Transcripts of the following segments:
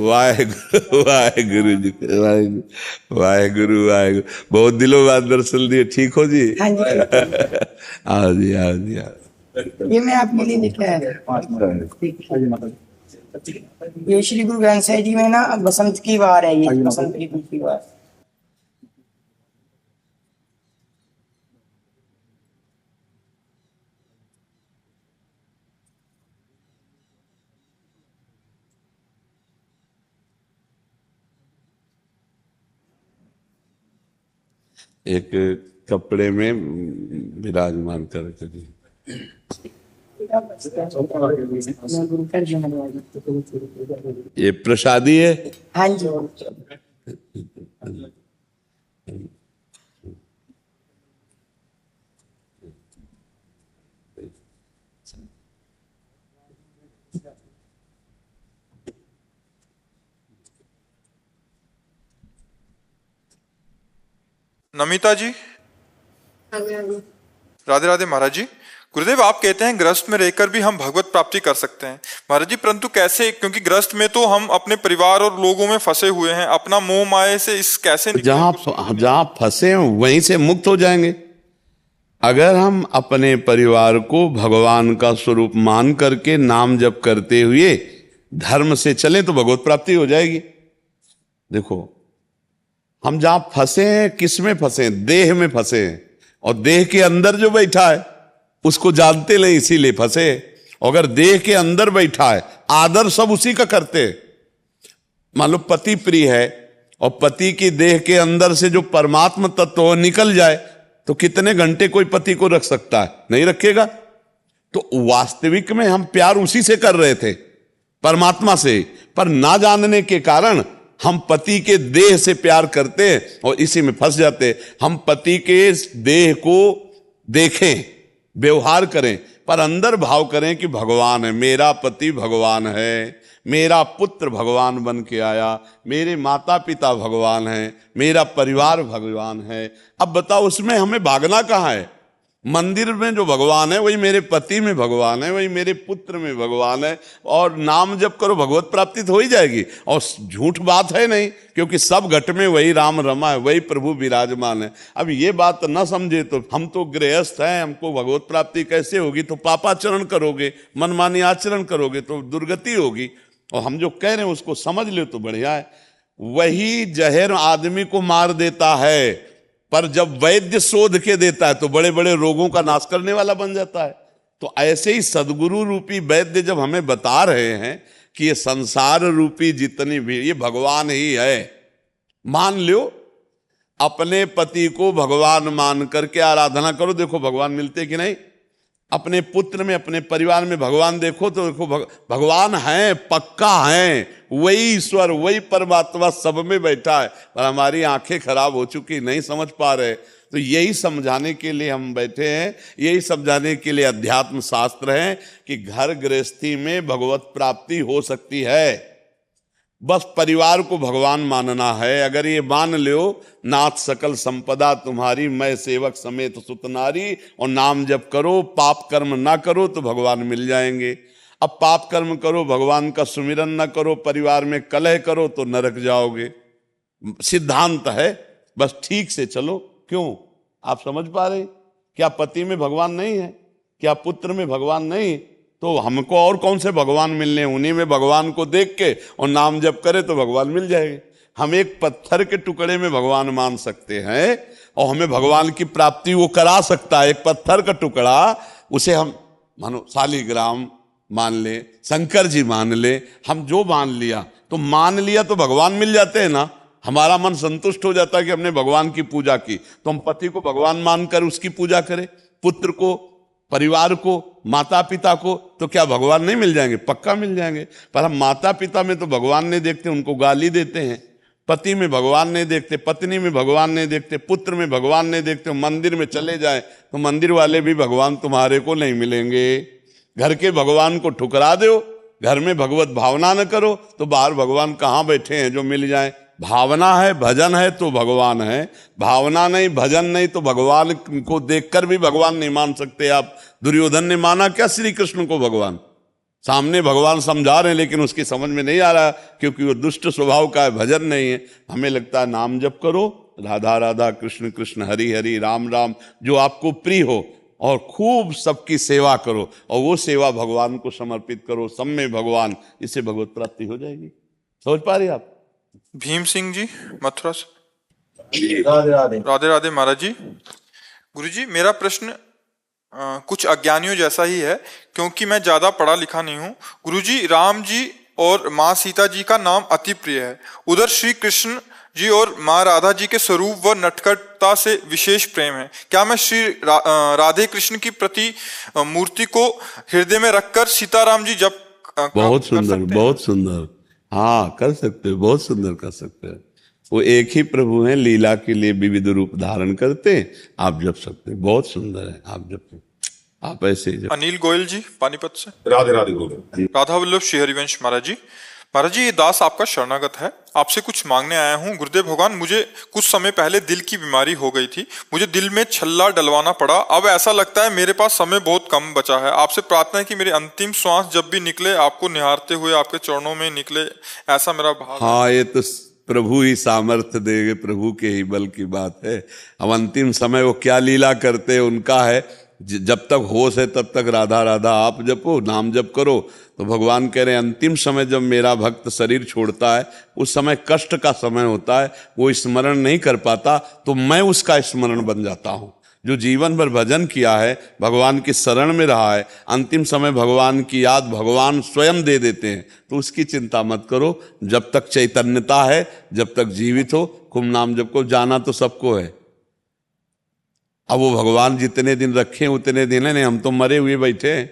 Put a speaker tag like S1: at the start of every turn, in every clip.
S1: वाहेगुरु वाहेगुरु जी, वाहेगुरु वाहेगुरु वाहेगुरु। बहुत दिनों बाद दर्शन दिए, ठीक हो जी?
S2: हाँ जी।
S1: आओ जी आओ जी आओ।
S2: ये मैं आपके लिए लेके आया। ये श्री गुरु ग्रंथ साहिब जी में ना बसंत की वार है, ये बसंत ऋतु की वार।
S1: एक कपड़े में विराजमान करके जी। ये प्रसादी है?
S2: हाँ जी।
S3: नमिता जी, राधे राधे। महाराज जी, गुरुदेव आप कहते हैं ग्रस्त में रहकर भी हम भगवत प्राप्ति कर सकते हैं। महाराज जी, परंतु कैसे? क्योंकि ग्रस्त में तो हम अपने परिवार और लोगों में फंसे हुए हैं, अपना मोह माया से इस कैसे
S1: जहां फंसे हैं वहीं से मुक्त हो जाएंगे। अगर हम अपने परिवार को भगवान का स्वरूप मान करके नाम जप करते हुए धर्म से चलें तो भगवत प्राप्ति हो जाएगी। देखो, हम जहां फंसे हैं, किस में फंसे हैं? देह में फंसे हैं, और देह के अंदर जो बैठा है उसको जानते नहीं, इसीलिए फंसे। अगर देह के अंदर बैठा है, आदर सब उसी का करते हैं। मान लो पति प्रिय है और पति की देह के अंदर से जो परमात्मा तत्व निकल जाए तो कितने घंटे कोई पति को रख सकता है? नहीं रखेगा। तो वास्तविक में हम प्यार उसी से कर रहे थे, परमात्मा से, पर ना जानने के कारण हम पति के देह से प्यार करते हैं और इसी में फंस जाते हैं। हम पति के देह को देखें, व्यवहार करें, पर अंदर भाव करें कि भगवान है, मेरा पति भगवान है, मेरा पुत्र भगवान बन के आया, मेरे माता पिता भगवान हैं, मेरा परिवार भगवान है। अब बताओ, उसमें हमें भागना कहाँ है? मंदिर में जो भगवान है वही मेरे पति में भगवान है, वही मेरे पुत्र में भगवान है, और नाम जप करो भगवत प्राप्ति तो हो ही जाएगी। और झूठ बात है नहीं, क्योंकि सब घट में वही राम रमा है, वही प्रभु विराजमान है। अब ये बात ना समझे तो हम तो गृहस्थ हैं, हमको भगवत प्राप्ति कैसे होगी? तो पापाचरण करोगे, मनमानी आचरण करोगे तो दुर्गति होगी। और हम जो कह रहे हैं उसको समझ ले तो बढ़िया है। वही जहर आदमी को मार देता है, पर जब वैद्य शोध के देता है तो बड़े बड़े रोगों का नाश करने वाला बन जाता है। तो ऐसे ही सदगुरु रूपी वैद्य जब हमें बता रहे हैं कि ये संसार रूपी जितनी भी ये भगवान ही है, मान लो अपने पति को भगवान मान करके आराधना करो, देखो भगवान मिलते कि नहीं। अपने पुत्र में, अपने परिवार में भगवान देखो तो देखो भगवान है, पक्का है, वही ईश्वर, वही परमात्मा सब में बैठा है, पर हमारी आंखें खराब हो चुकी, नहीं समझ पा रहे। तो यही समझाने के लिए हम बैठे हैं, यही समझाने के लिए अध्यात्म शास्त्र है कि घर गृहस्थी में भगवत प्राप्ति हो सकती है। बस परिवार को भगवान मानना है। अगर ये मान लो, नाथ सकल संपदा तुम्हारी, मैं सेवक समेत सुत नारी, और नाम जप करो, पाप कर्म ना करो तो भगवान मिल जाएंगे। अब पाप कर्म करो, भगवान का सुमिरन ना करो, परिवार में कलह करो तो नरक जाओगे। सिद्धांत है, बस ठीक से चलो। क्यों? आप समझ पा रहे? क्या पति में भगवान नहीं है? क्या पुत्र में भगवान नहीं? तो हमको और कौन से भगवान मिलने? उन्हीं में भगवान को देख के और नाम जप करे तो भगवान मिल जाएंगे। हम एक पत्थर के टुकड़े में भगवान मान सकते हैं और हमें भगवान की प्राप्ति वो करा सकता है। एक पत्थर का टुकड़ा, उसे हम मानो शालिग्राम मान ले, शंकर जी मान ले, हम जो मान लिया तो भगवान मिल जाते हैं ना। हमारा मन संतुष्ट हो जाता है कि हमने भगवान की पूजा की, तो हम पति को भगवान मानकर उसकी पूजा करें, पुत्र को, परिवार को, माता पिता को, तो क्या भगवान नहीं मिल जाएंगे? पक्का मिल जाएंगे। पर हम माता पिता में तो भगवान नहीं देखते, उनको गाली देते हैं। पति में भगवान नहीं देखते, पत्नी में भगवान नहीं देखते, पुत्र में भगवान नहीं देखते। मंदिर में चले जाए तो मंदिर वाले भी भगवान तुम्हारे को नहीं मिलेंगे। घर के भगवान को ठुकरा दो, घर में भगवत भावना न करो तो बाहर भगवान कहाँ बैठे हैं जो मिल जाए? भावना है, भजन है तो भगवान है, भावना नहीं, भजन नहीं तो भगवान को देखकर भी भगवान नहीं मान सकते आप। दुर्योधन ने माना क्या श्री कृष्ण को भगवान? सामने भगवान समझा रहे हैं लेकिन उसकी समझ में नहीं आ रहा, क्योंकि वो दुष्ट स्वभाव का है, भजन नहीं है। हमें लगता है नाम जप करो, राधा राधा कृष्ण कृष्ण हरि हरि राम राम, जो आपको प्रिय हो, और खूब सबकी सेवा करो, और वो सेवा भगवान को समर्पित करो, सब में भगवान, इससे भगवत प्राप्ति हो जाएगी। समझ पा रहे आप?
S3: भीम सिंह जी मथुरा से।
S2: राधे राधे।
S3: राधे राधे महाराज जी। गुरु जी, मेरा प्रश्न कुछ अज्ञानियों जैसा ही है, क्योंकि मैं ज्यादा पढ़ा लिखा नहीं हूँ। गुरु जी, राम जी और माँ सीता जी का नाम अति प्रिय है, उधर श्री कृष्ण जी और माँ राधा जी के स्वरूप व नटखटता से विशेष प्रेम है। क्या मैं श्री राधे कृष्ण की प्रति मूर्ति को हृदय में रखकर सीताराम जी जप
S1: बहुत सुंदर, बहुत सुंदर, हाँ कर सकते हो, बहुत सुंदर कर सकते हो। वो एक ही प्रभु हैं, लीला के लिए विविध रूप धारण करते हैं, आप जप सकते हैं, बहुत सुंदर है, आप जप, आप ऐसे जप।
S3: अनिल गोयल जी पानीपत से।
S4: राधे राधे गुरु।
S3: राधा वल्लभ श्री हरिवंश महाराज जी। महाराज जी, ये दास आपका शरणागत है, आपसे कुछ मांगने आया हूँ। गुरुदेव भगवान, मुझे कुछ समय पहले दिल की बीमारी हो गई थी, मुझे दिल में छल्ला डलवाना पड़ा। अब ऐसा लगता है मेरे पास समय बहुत कम बचा है। आपसे प्रार्थना है कि मेरी अंतिम श्वास जब भी निकले, आपको निहारते हुए आपके चरणों में निकले, ऐसा मेरा भाव।
S1: हाँ, ये तो प्रभु ही सामर्थ्य देंगे, प्रभु के ही बल की बात है। अब अंतिम समय वो क्या लीला करते हैं उनका है। जब तक होश है तब तक राधा राधा आप जपो, नाम जप करो। तो भगवान कह रहे हैं अंतिम समय जब मेरा भक्त शरीर छोड़ता है, उस समय कष्ट का समय होता है, वो स्मरण नहीं कर पाता, तो मैं उसका स्मरण बन जाता हूँ। जो जीवन भर भजन किया है, भगवान की शरण में रहा है, अंतिम समय भगवान की याद भगवान स्वयं दे देते हैं। तो उसकी चिंता मत करो, जब तक चैतन्यता है, जब तक जीवित हो, खूब नाम जप को। जाना तो सबको है, अब वो भगवान जितने दिन रखे उतने दिन है, नहीं हम तो मरे हुए बैठे हैं।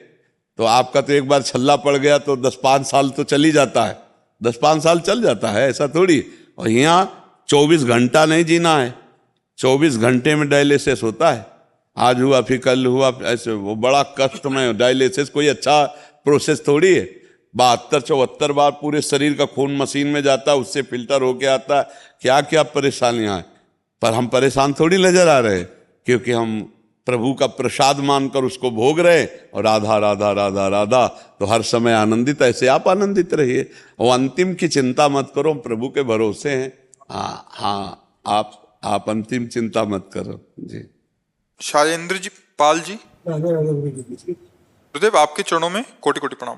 S1: तो आपका तो एक बार छल्ला पड़ गया तो 10-5 साल तो चल ही जाता है, 10-5 साल चल जाता है, ऐसा थोड़ी। और यहाँ 24 घंटा नहीं जीना है, 24 घंटे में डायलिसिस होता है, आज हुआ फिर कल हुआ, ऐसे वो बड़ा कष्टमय डायलिसिस कोई अच्छा प्रोसेस थोड़ी है। 72-74 बार पूरे शरीर का खून मशीन में जाता है, उससे फिल्टर होके आता है, क्या क्या परेशानियां हैं। पर हम परेशान थोड़ी नजर आ रहे, क्योंकि हम प्रभु का प्रसाद मानकर उसको भोग रहे, और राधा राधा राधा राधा, तो हर समय आनंदित। ऐसे आप आनंदित रहिए, वो अंतिम की चिंता मत करो, हम प्रभु के भरोसे हैं। हाँ हाँ, आप अंतिम चिंता मत करो जी।
S3: शायेंद्र जी पाल जी। गुरुदेव, आपके चरणों में कोटि कोटि प्रणाम।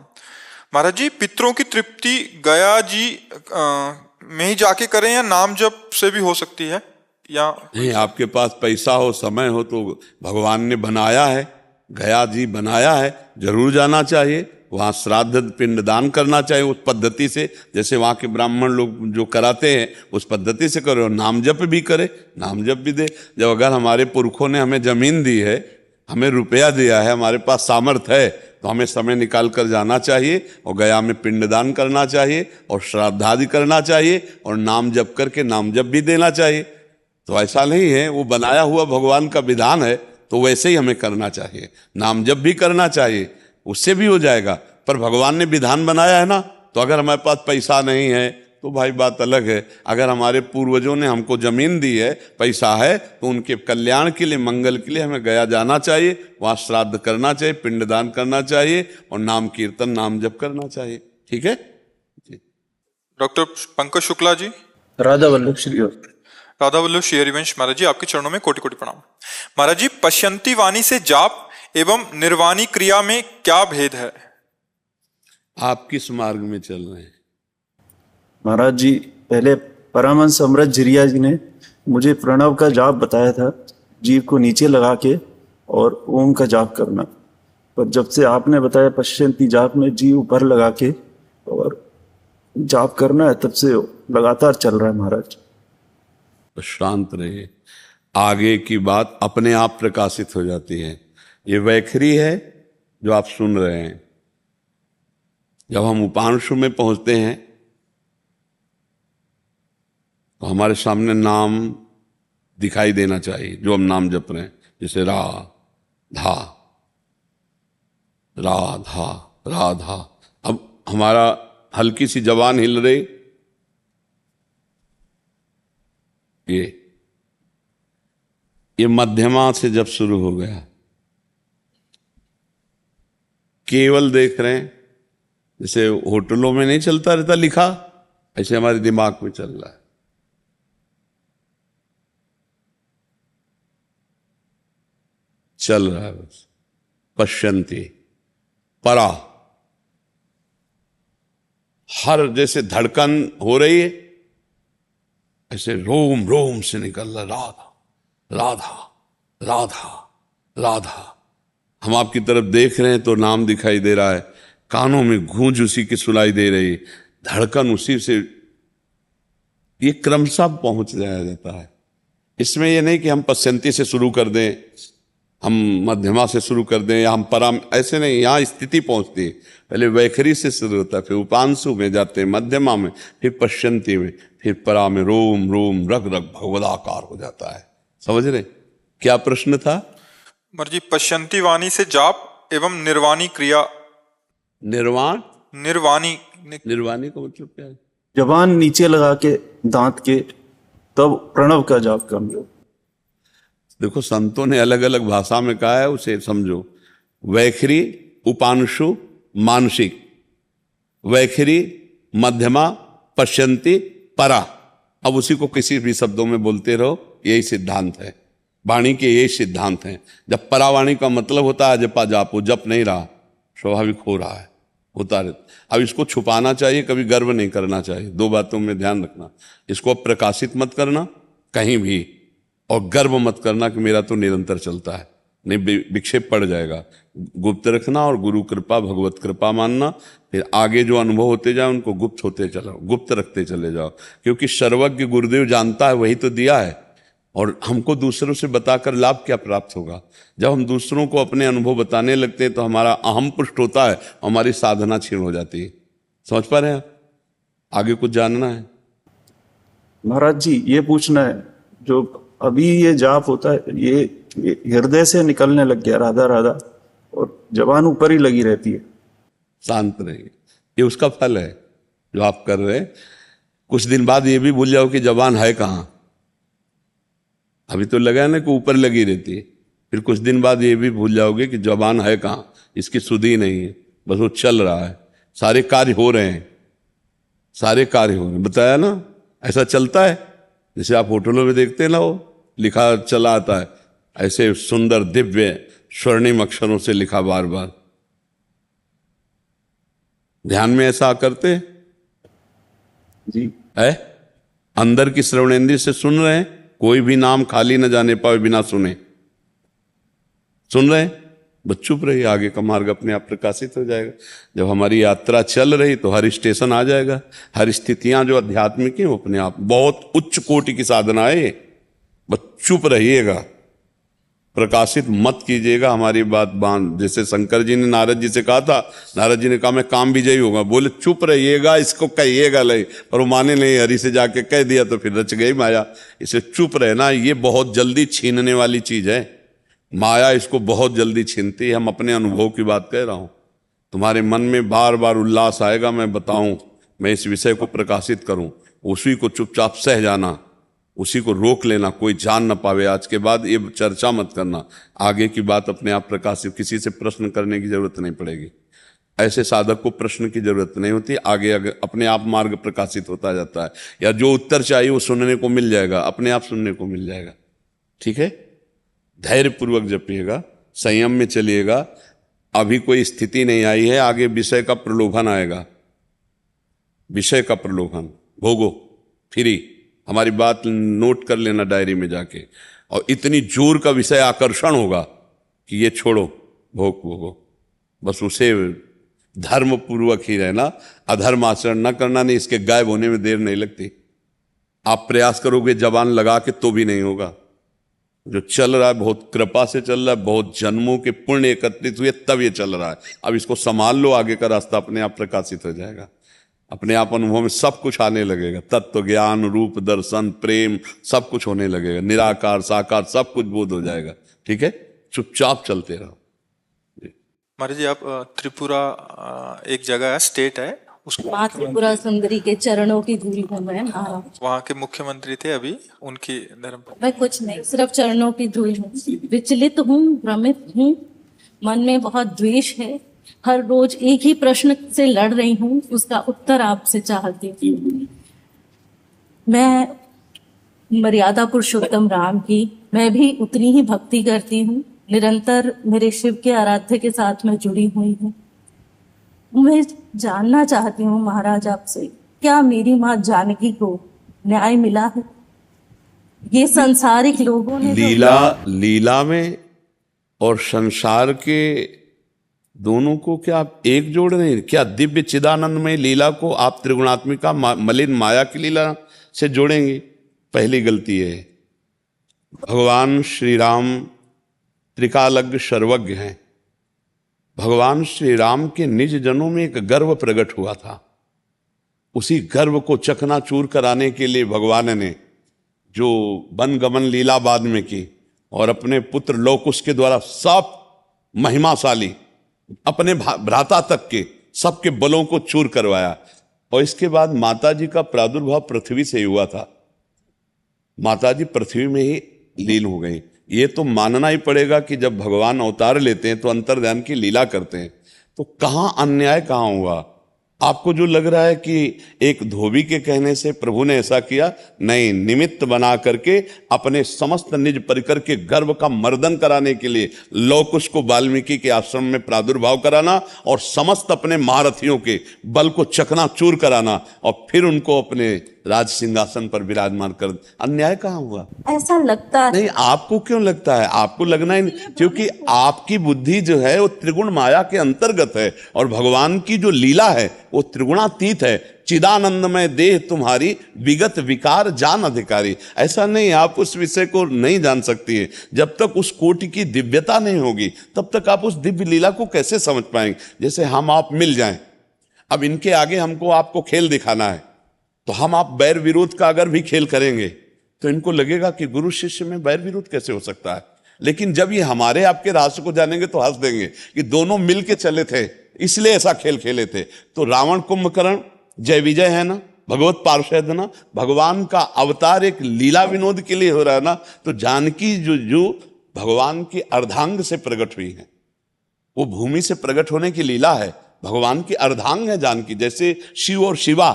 S3: महाराज जी, पितरों की तृप्ति गया जी में ही जाके करें, या नाम जप से भी हो सकती है? या
S1: नहीं, आपके पास पैसा हो, समय हो, तो भगवान ने बनाया है, गया जी बनाया है, जरूर जाना चाहिए वहाँ। श्राद्ध पिंडदान करना चाहिए उस पद्धति से, जैसे वहाँ के ब्राह्मण लोग जो कराते हैं उस पद्धति से करो। नाम जप भी करे, नाम जप भी दे। जब अगर हमारे पुरखों ने हमें जमीन दी है, हमें रुपया दिया है, हमारे पास सामर्थ्य है, तो हमें समय निकाल कर जाना चाहिए, और गया में पिंडदान करना चाहिए, और श्राद्धादि करना चाहिए, और नाम जप करके नाम जप भी देना चाहिए। तो ऐसा नहीं है, वो बनाया हुआ भगवान का विधान है, तो वैसे ही हमें करना चाहिए। नाम जप भी करना चाहिए, उससे भी हो जाएगा। पर भगवान ने विधान बनाया है ना, तो अगर हमारे पास पैसा नहीं है तो भाई बात अलग है। अगर हमारे पूर्वजों ने हमको जमीन दी है, पैसा है, तो उनके कल्याण के लिए, मंगल के लिए हमें गया जाना चाहिए, वहाँ श्राद्ध करना चाहिए, पिंडदान करना चाहिए, और नाम कीर्तन नाम जप करना चाहिए। ठीक है जी।
S3: डॉक्टर पंकज शुक्ला जी।
S5: राधा वल्लभ श्री
S3: राधा वल्लभ श्री हरिवंश महाराज जी, आपके चरणों में कोटि कोटि प्रणाम। महाराज जी, पश्यंती वाणी से जाप एवं निर्वाणी क्रिया में क्या भेद है?
S1: आप किस मार्ग में चल रहे हैं?
S5: महाराज जी, पहले परमहंस अमृत झिरिया जी ने मुझे प्रणव का जाप बताया था, जीव को नीचे लगा के और ओम का जाप करना। पर जब से आपने बताया पश्यंती जाप में जीव ऊपर लगा के और जाप करना है, तब से लगातार चल रहा है महाराज।
S1: तो शांत रहिए, आगे की बात अपने आप प्रकाशित हो जाती है। ये वैखरी है जो आप सुन रहे हैं। जब हम उपांशु में पहुंचते हैं तो हमारे सामने नाम दिखाई देना चाहिए, जो हम नाम जप रहे हैं, जैसे राधा राधा राधा। अब हमारा हल्की सी जबान हिल रही, ये मध्यमा से जब शुरू हो गया, केवल देख रहे हैं जैसे होटलों में नहीं चलता रहता लिखा, ऐसे हमारे दिमाग में चल रहा है। चल रहा है बस। पश्यन्ति परा, हर जैसे धड़कन हो रही है ऐसे रोम रोम से निकल रहा राधा राधा राधा राधा। हम आपकी तरफ देख रहे हैं तो नाम दिखाई दे रहा है, कानों में गूंज उसी की सुनाई दे रही, धड़कन उसी से, ये क्रमशः पहुंच जाया जाता है। इसमें यह नहीं कि हम पश्यन्ति से शुरू कर दें, हम मध्यमा से शुरू कर दें या हम परा, ऐसे नहीं। यहाँ स्थिति पहुंचती है, पहले वैखरी से शुरू होता है, फिर उपांशु में जाते हैं, मध्यमा में, फिर पश्यन्ति में, फिर परा में रोम रोम रग रग भगवदाकार हो जाता है। समझ रहे? क्या प्रश्न था?
S3: जी, पश्यन्ति वाणी से जाप एवं निर्वाणी क्रिया।
S1: निर्वाण,
S3: निर्वाणी
S1: निर्वाणी का मतलब क्या है?
S5: जबान नीचे लगा के दांत के तब प्रणव का जाप कर लो।
S1: देखो संतों ने अलग अलग भाषा में कहा है, उसे समझो। वैखरी, उपांशु, मानसिक। वैखरी, मध्यमा, पश्यन्ति, परा। अब उसी को किसी भी शब्दों में बोलते रहो, यही सिद्धांत है वाणी के, यही सिद्धांत है। जब परावाणी का मतलब होता है जपा जापो, जप नहीं रहा, स्वाभाविक हो रहा है, होता रहता। अब इसको छुपाना चाहिए, कभी गर्व नहीं करना चाहिए। दो बातों में ध्यान रखना, इसको अब प्रकाशित मत करना कहीं भी, और गर्व मत करना कि मेरा तो निरंतर चलता है, नहीं विक्षेप पड़ जाएगा। गुप्त रखना और गुरु कृपा, भगवत कृपा मानना। फिर आगे जो अनुभव होते जाए उनको गुप्त होते चलो, गुप्त रखते चले जाओ, क्योंकि सर्वज्ञ गुरुदेव जानता है, वही तो दिया है। और हमको दूसरों से बताकर लाभ क्या प्राप्त होगा? जब हम दूसरों को अपने अनुभव बताने लगते हैं तो हमारा अहम पुष्ट होता है, हमारी साधना क्षीण हो जाती है। समझ पा रहे हैं? आगे कुछ जानना है?
S5: महाराज जी, ये पूछना है, जो अभी ये जाप होता है, ये हृदय से निकलने लग गया राधा राधा, और जबान ऊपर ही लगी रहती है।
S1: शांत रहिए, ये उसका फल है जो आप कर रहे हैं। कुछ दिन बाद ये भी भूल जाओ कि जबान है कहाँ। अभी तो लगा है ना कि ऊपर लगी रहती है, फिर कुछ दिन बाद ये भी भूल जाओगे कि जबान है कहाँ, इसकी सुधि नहीं है, बस वो चल रहा है, सारे कार्य हो रहे हैं, सारे कार्य हो रहे हैं। बताया ना, ऐसा चलता है। जैसे आप होटलों में देखते हैं ना, वो लिखा चला आता है, ऐसे सुंदर दिव्य स्वर्णिम अक्षरों से लिखा बार बार। ध्यान में ऐसा करते
S5: जी
S1: है, अंदर की श्रवणेंद्रिय से सुन रहे हैं, कोई भी नाम खाली न जाने पाए बिना सुने। सुन रहे हैं, बस चुप रहिए, आगे का मार्ग अपने आप प्रकाशित हो जाएगा। जब हमारी यात्रा चल रही तो हर स्टेशन आ जाएगा, हर स्थितियां जो आध्यात्मिक है वो अपने आप, बहुत उच्च कोटि की साधना है। बस चुप रहिएगा, प्रकाशित मत कीजिएगा हमारी बात बांध। जैसे शंकर जी ने नारद जी से कहा था, नारद जी ने कहा मैं काम विजयी होगा, बोले चुप रहिएगा, इसको कहिएगा नहीं, और वो माने नहीं, हरि से जाके कह दिया तो फिर रच गई माया। इसे चुप रहना, ये बहुत जल्दी छीनने वाली चीज है। माया इसको बहुत जल्दी छीनती है। हम अपने अनुभव की बात कह रहा हूं, तुम्हारे मन में बार बार उल्लास आएगा, मैं बताऊं, मैं इस विषय को प्रकाशित करूं, उसी को चुपचाप सह जाना, उसी को रोक लेना, कोई जान ना पावे। आज के बाद ये चर्चा मत करना, आगे की बात अपने आप प्रकाशित, किसी से प्रश्न करने की जरूरत नहीं पड़ेगी। ऐसे साधक को प्रश्न की जरूरत नहीं होती, आगे अपने आप मार्ग प्रकाशित होता जाता है। या जो उत्तर चाहिए वो सुनने को मिल जाएगा, अपने आप सुनने को मिल जाएगा। ठीक है, धैर्य पूर्वक जपिएगा, संयम में चलिएगा। अभी कोई स्थिति नहीं आई है, आगे विषय का प्रलोभन आएगा, विषय का प्रलोभन भोगो फ्री। हमारी बात नोट कर लेना डायरी में जाके, और इतनी जोर का विषय आकर्षण होगा कि ये छोड़ो, भोगो, बस उसे धर्म पूर्वक ही रहना, अधर्म आचरण न करना। नहीं, इसके गायब होने में देर नहीं लगती। आप प्रयास करोगे जबान लगा के तो भी नहीं होगा। जो चल रहा है बहुत कृपा से चल रहा है, बहुत जन्मों के पुण्य एकत्रित हुए तब ये चल रहा है। अब इसको संभाल लो, आगे का रास्ता अपने आप प्रकाशित हो जाएगा, अपने आप अनुभव में सब कुछ आने लगेगा। तत्व ज्ञान, रूप दर्शन, प्रेम, सब कुछ होने लगेगा, निराकार साकार सब कुछ बोध हो जाएगा। ठीक है, चुपचाप चलते रहो।
S3: महाराज जी, आप त्रिपुरा एक जगह है, स्टेट है, उसको
S4: माँ त्रिपुरा सुंदरी के चरणों की धूल में मैं महाराज,
S3: वहाँ के मुख्यमंत्री थे अभी, उनकी धर्म।
S4: मैं कुछ नहीं, सिर्फ चरणों की धूल हूँ। विचलित हूँ, भ्रमित हूँ, मन में बहुत द्वेष है, हर रोज एक ही प्रश्न से लड़ रही हूँ, उसका उत्तर आपसे चाहती हूँ। मैं मर्यादा पुरुषोत्तम राम की मैं भी उतनी ही भक्ति करती हूँ। निरंतर मेरे शिव के आराध्य के साथ मैं जुड़ी हुई हूँ। मैं जानना चाहती हूँ महाराज आपसे, क्या मेरी माँ जानकी को न्याय मिला है? ये संसारिक लोगों ने
S1: लीला में और संसार के दोनों को क्या आप एक जोड़ रहे हैं? क्या दिव्य चिदानंदमय लीला को आप त्रिगुणात्मिका मलिन माया की लीला से जोड़ेंगे? पहली गलती है। भगवान श्री राम त्रिकालज्ञ सर्वज्ञ हैं। भगवान श्री राम के निज जनों में एक गर्व प्रकट हुआ था। उसी गर्व को चकनाचूर कराने के लिए भगवान ने जो वन गमन लीला बाद में की और अपने पुत्र लोकुश के द्वारा सब महिमाशाली अपने भ्राता तक के सबके बलों को चूर करवाया। और इसके बाद माता जी का प्रादुर्भाव पृथ्वी से ही हुआ था। माता जी पृथ्वी में ही लीन हो गई। ये तो मानना ही पड़ेगा कि जब भगवान अवतार लेते हैं तो अंतर्ध्यान की लीला करते हैं, तो कहां अन्याय कहां हुआ? आपको जो लग रहा है कि एक धोबी के कहने से प्रभु ने ऐसा किया, नहीं, निमित्त बना करके अपने समस्त निज परिकर के गर्व का मर्दन कराने के लिए लौकुश को वाल्मीकि के आश्रम में प्रादुर्भाव कराना और समस्त अपने महारथियों के बल को चकनाचूर कराना और फिर उनको अपने राज सिंहासन पर विराजमान कर, अन्याय कहां हुआ?
S4: ऐसा लगता है।
S1: नहीं, आपको क्यों लगता है? आपको लगना ही नहीं, क्योंकि आपकी बुद्धि जो है वो त्रिगुण माया के अंतर्गत है और भगवान की जो लीला है वो त्रिगुणातीत है। चिदानंदमय देह तुम्हारी विगत विकार जान अधिकारी। ऐसा नहीं, आप उस विषय को नहीं जान सकती है। जब तक उस कोटि की दिव्यता नहीं होगी तब तक आप उस दिव्य लीला को कैसे समझ पाएंगे? जैसे हम आप मिल जाएं, अब इनके आगे हमको आपको खेल दिखाना है, तो हम आप बैर विरोध का अगर भी खेल करेंगे तो इनको लगेगा कि गुरु शिष्य में बैर विरोध कैसे हो सकता है। लेकिन जब ये हमारे आपके रहस्य को जानेंगे तो हंस देंगे कि दोनों मिल के चले थे, इसलिए ऐसा खेल खेले थे। तो रावण कुंभकर्ण जय विजय है ना, भगवत पार्षद है ना, भगवान का अवतार एक लीला विनोद के लिए हो रहा है ना। तो जानकी जो भगवान की अर्धांग से प्रकट हुई है, वो भूमि से प्रकट होने की लीला है। भगवान की अर्धांग है जानकी। जैसे शिव और शिवा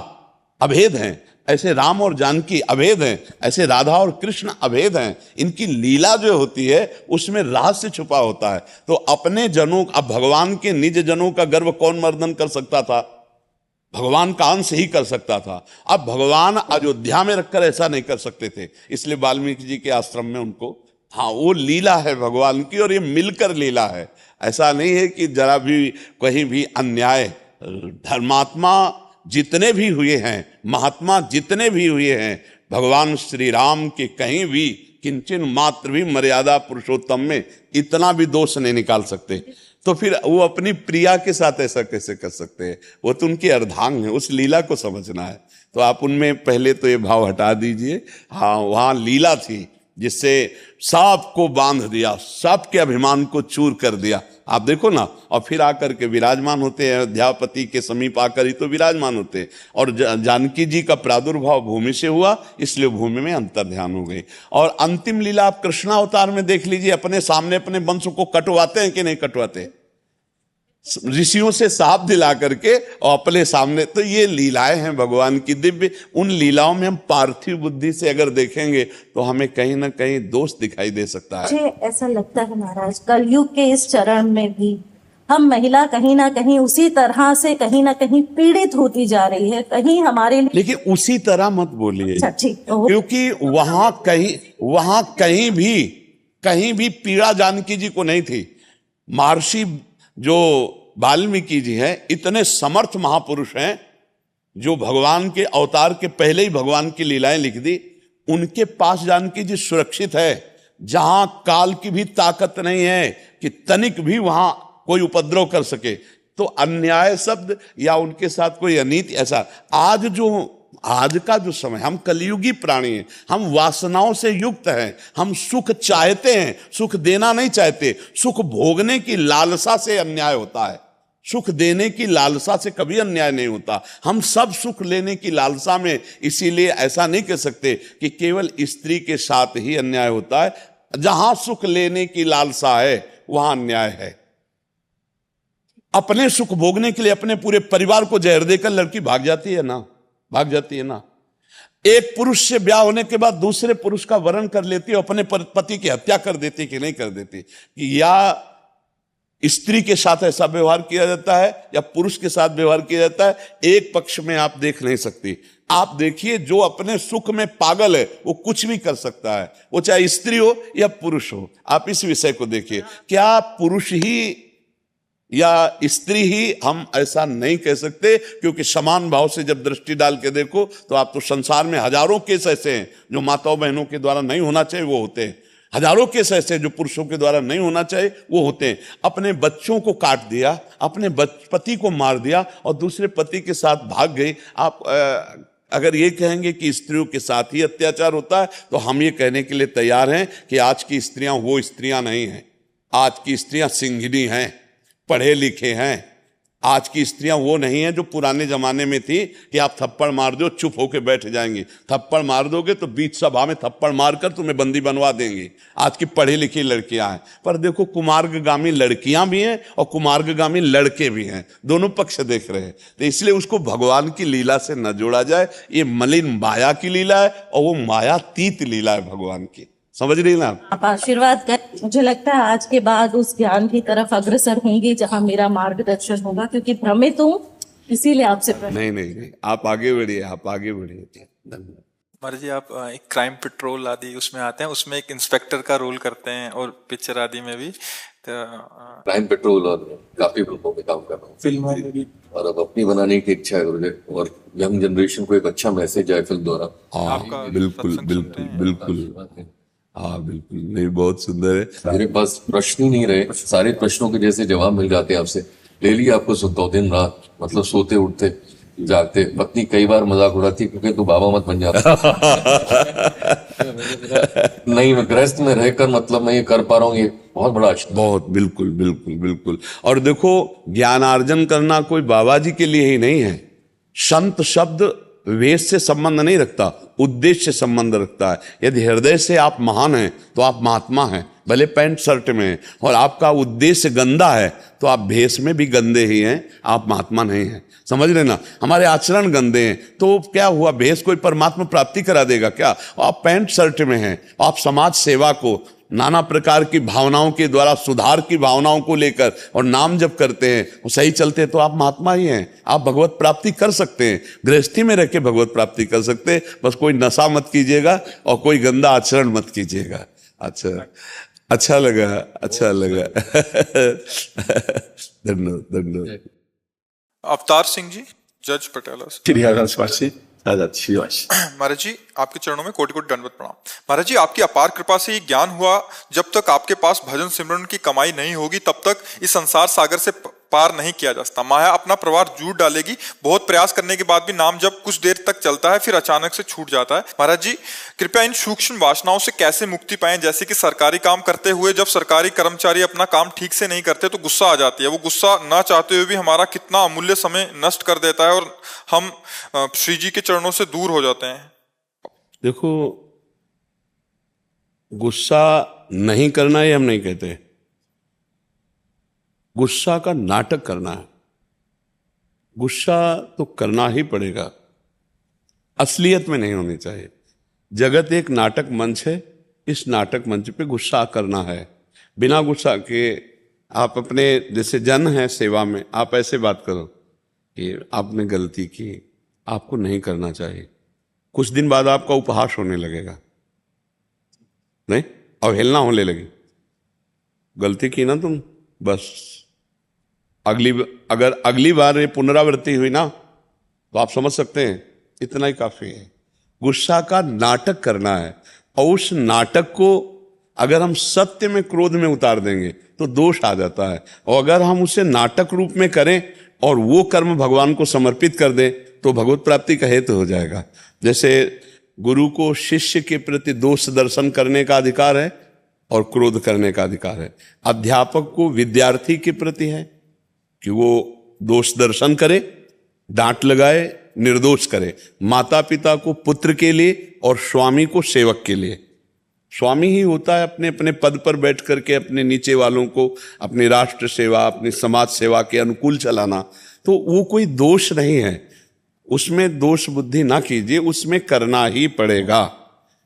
S1: अभेद हैं, ऐसे राम और जानकी अभेद हैं, ऐसे राधा और कृष्ण अभेद हैं। इनकी लीला जो होती है उसमें रहस्य छुपा होता है। तो अपने जनों, अब भगवान के निज जनों का गर्व कौन मर्दन कर सकता था? भगवान का अंश ही कर सकता था। अब भगवान अयोध्या में रखकर ऐसा नहीं कर सकते थे, इसलिए वाल्मीकि जी के आश्रम में उनको, हाँ, वो लीला है भगवान की और ये मिलकर लीला है। ऐसा नहीं है कि जरा भी कहीं भी अन्याय। धर्मात्मा जितने भी हुए हैं, महात्मा जितने भी हुए हैं, भगवान श्री राम के कहीं भी किंचन मात्र भी मर्यादा पुरुषोत्तम में इतना भी दोष नहीं निकाल सकते। तो फिर वो अपनी प्रिया के साथ ऐसा कैसे कर सकते हैं? वो तो उनकी अर्धांग है, उस लीला को समझना है। तो आप उनमें पहले तो ये भाव हटा दीजिए। हाँ, वहाँ लीला थी जिससे सबको बांध दिया, सबके अभिमान को चूर कर दिया। आप देखो ना, और फिर आकर के विराजमान होते हैं अयोध्यापति के समीप आकर ही तो विराजमान होते हैं। और जानकी जी का प्रादुर्भाव भूमि से हुआ, इसलिए भूमि में अंतर्ध्यान हो गई। और अंतिम लीला आप कृष्णावतार में देख लीजिए, अपने सामने अपने वंश को कटवाते हैं कि नहीं कटवाते? ऋषियों से साफ दिला करके और अपने सामने। तो ये लीलाएं हैं भगवान की दिव्य। उन लीलाओं में हम पार्थिव बुद्धि से अगर देखेंगे तो हमें कहीं ना कहीं दोष दिखाई दे सकता है।
S4: मुझे ऐसा लगता है महाराज, कलयुग के इस चरण में भी हम महिला कहीं ना कहीं उसी तरह से कहीं ना कहीं पीड़ित होती जा रही है। कहीं हमारे लिए,
S1: लेकिन उसी तरह मत बोलिए, क्योंकि वहां कहीं भी पीड़ा जानकी जी को नहीं थी। महर्षि जो वाल्मीकि जी हैं, इतने समर्थ महापुरुष हैं जो भगवान के अवतार के पहले ही भगवान की लीलाएं लिख दी। उनके पास जानकी जी सुरक्षित है, जहां काल की भी ताकत नहीं है कि तनिक भी वहां कोई उपद्रव कर सके। तो अन्याय शब्द या उनके साथ कोई अनीति, ऐसा आज का जो समय, हम कलयुगी प्राणी हैं, हम वासनाओं से युक्त हैं, हम सुख चाहते हैं, सुख देना नहीं चाहते। सुख भोगने की लालसा से अन्याय होता है, सुख देने की लालसा से कभी अन्याय नहीं होता। हम सब सुख लेने की लालसा में, इसीलिए ऐसा नहीं कह सकते कि केवल स्त्री के साथ ही अन्याय होता है। जहां सुख लेने की लालसा है वहां अन्याय है। अपने सुख भोगने के लिए अपने पूरे परिवार को जहर देकर लड़की भाग जाती है ना, भाग जाती है ना। एक पुरुष से ब्याह होने के बाद दूसरे पुरुष का वरण कर लेती है, अपने पति की हत्या कर देती कि नहीं कर देती, कि या स्त्री के साथ ऐसा व्यवहार किया जाता है या पुरुष के साथ व्यवहार किया जाता है, एक पक्ष में आप देख नहीं सकती। आप देखिए, जो अपने सुख में पागल है वो कुछ भी कर सकता है, वो चाहे स्त्री हो या पुरुष हो। आप इस विषय को देखिए, क्या पुरुष ही या स्त्री ही, हम ऐसा नहीं कह सकते, क्योंकि समान भाव से जब दृष्टि डाल के देखो तो आप तो संसार में हजारों केस ऐसे हैं जो माताओं बहनों के द्वारा नहीं होना चाहिए वो होते हैं, हजारों केस ऐसे जो पुरुषों के द्वारा नहीं होना चाहिए वो होते हैं। अपने बच्चों को काट दिया, अपने पति को मार दिया और दूसरे पति के साथ भाग गई। आप अगर ये कहेंगे कि स्त्रियों के साथ ही अत्याचार होता है तो हम ये कहने के लिए तैयार हैं कि आज की स्त्रियां वो स्त्रियां नहीं हैं। आज की स्त्रियां सिंघनी हैं, पढ़े लिखे हैं। आज की स्त्रियां वो नहीं हैं जो पुराने जमाने में थी कि आप थप्पड़ मार दो चुप होके बैठ जाएंगी, थप्पड़ मार दोगे तो बीच सभा में थप्पड़ मारकर तुम्हें बंदी बनवा देंगी। आज की पढ़ी लिखी लड़कियां हैं। पर देखो, कुमार्गगामी लड़कियां भी हैं और कुमार्गगामी लड़के भी हैं, दोनों पक्ष देख रहे हैं। तो इसलिए उसको भगवान की लीला से न जोड़ा जाए। ये मलिन माया की लीला है और वो मायातीत लीला है भगवान की। समझ रही ना
S4: आप आशीर्वाद कर। मुझे लगता है आज के बाद उस ज्ञान की तरफ अग्रसर होंगी जहां मेरा मार्गदर्शन होगा, क्योंकि भ्रमित हूँ, इसीलिए आपसे
S1: नहीं, आप आगे बढ़िए, आप आगे बढ़िए। धन्यवाद।
S3: महाराज जी, आप एक क्राइम पेट्रोल आदि उसमें आते हैं, उसमें एक इंस्पेक्टर का रोल करते हैं और पिक्चर आदि में भी
S6: क्राइम पेट्रोल और काफी फिल्मों में काम कर रहा हूँ, फिल्मों में भी, और अब अपनी बनाने की इच्छा है गुरुदेव, और यंग जनरेशन को एक अच्छा मैसेज आए फिल्म द्वारा।
S1: बिल्कुल बिल्कुल बिल्कुल, हाँ बिल्कुल, नहीं बहुत सुंदर है।
S6: मेरे पास प्रश्न ही नहीं रहे, सारे प्रश्नों के जैसे जवाब मिल जाते हैं आपसे। ले लिया आपको 2 दिन रात, मतलब सोते उठते जागते। पत्नी कई बार मजाक उड़ाती क्योंकि तू बाबा मत बन जाता। नहीं, मैं गृहस्थ में रहकर मतलब मैं ये कर पा रहा हूँ, ये बहुत बड़ा अच्छा।
S1: बहुत, बिल्कुल बिल्कुल बिल्कुल। और देखो, ज्ञानार्जन करना कोई बाबा जी के लिए ही नहीं है। संत शब्द वेश से संबंध नहीं रखता, उद्देश्य से संबंध रखता है। यदि हृदय से आप महान हैं तो आप महात्मा हैं, भले पैंट शर्ट में हैं, और आपका उद्देश्य गंदा है तो आप भेष में भी गंदे ही हैं, आप महात्मा नहीं हैं। समझ रहे ना, हमारे आचरण गंदे हैं तो क्या हुआ, भेष कोई परमात्मा प्राप्ति करा देगा क्या? आप पैंट शर्ट में हैं, आप समाज सेवा को, नाना प्रकार की भावनाओं के द्वारा, सुधार की भावनाओं को लेकर और नाम जप करते हैं, वो सही चलते हैं तो आप महात्मा ही हैं। आप भगवत प्राप्ति कर सकते हैं, गृहस्थी में रह के भगवत प्राप्ति कर सकते हैं। बस कोई नशा मत कीजिएगा और कोई गंदा आचरण मत कीजिएगा। अच्छा लगा, अच्छा लगा। धन्यवाद।
S3: अवतार सिंह जी, जज पटेला से। महाराज जी, आपके चरणों में कोटि कोटि दंडवत प्रणाम। महाराज जी, आपकी अपार कृपा से ये ज्ञान हुआ, जब तक आपके पास भजन सिमरन की कमाई नहीं होगी तब तक इस संसार सागर से पार नहीं किया जा सकता। माया अपना प्रवाह जूट डालेगी। बहुत प्रयास करने के बाद भी नाम जब कुछ देर तक चलता है, फिर अचानक से छूट जाता है। महाराज जी, कृपया इन सूक्ष्म वासनाओं से कैसे मुक्ति पाएं? जैसे कि सरकारी काम करते हुए जब सरकारी कर्मचारी अपना काम ठीक से नहीं करते तो गुस्सा आ जाती है। वो गुस्सा ना चाहते हुए भी हमारा कितना अमूल्य समय नष्ट कर देता है और हम श्री जी के चरणों से दूर हो जाते हैं।
S1: देखो, गुस्सा नहीं करना ये हम नहीं कहते, गुस्सा का नाटक करना है। गुस्सा तो करना ही पड़ेगा, असलियत में नहीं होनी चाहिए। जगत एक नाटक मंच है, इस नाटक मंच पे गुस्सा करना है। बिना गुस्सा के आप अपने, जैसे जन है सेवा में, आप ऐसे बात करो कि आपने गलती की, आपको नहीं करना चाहिए। कुछ दिन बाद आपका उपहास होने लगेगा, नहीं, अवहेलना होने लगी। गलती की ना तुम, बस अगर अगली बार ये पुनरावृत्ति हुई ना तो आप समझ सकते हैं इतना ही काफी है। गुस्सा का नाटक करना है, और उस नाटक को अगर हम सत्य में, क्रोध में उतार देंगे तो दोष आ जाता है। और अगर हम उसे नाटक रूप में करें और वो कर्म भगवान को समर्पित कर दें तो भगवत प्राप्ति का हेतु हो जाएगा। जैसे गुरु को शिष्य के प्रति दोष दर्शन करने का अधिकार है और क्रोध करने का अधिकार है। अध्यापक को विद्यार्थी के प्रति है कि वो दोष दर्शन करे, डांट लगाए, निर्दोष करे। माता पिता को पुत्र के लिए और स्वामी को सेवक के लिए। स्वामी ही होता है अपने अपने पद पर बैठ करके अपने नीचे वालों को अपनी राष्ट्र सेवा, अपनी समाज सेवा के अनुकूल चलाना। तो वो कोई दोष नहीं है, उसमें दोष बुद्धि ना कीजिए, उसमें करना ही पड़ेगा।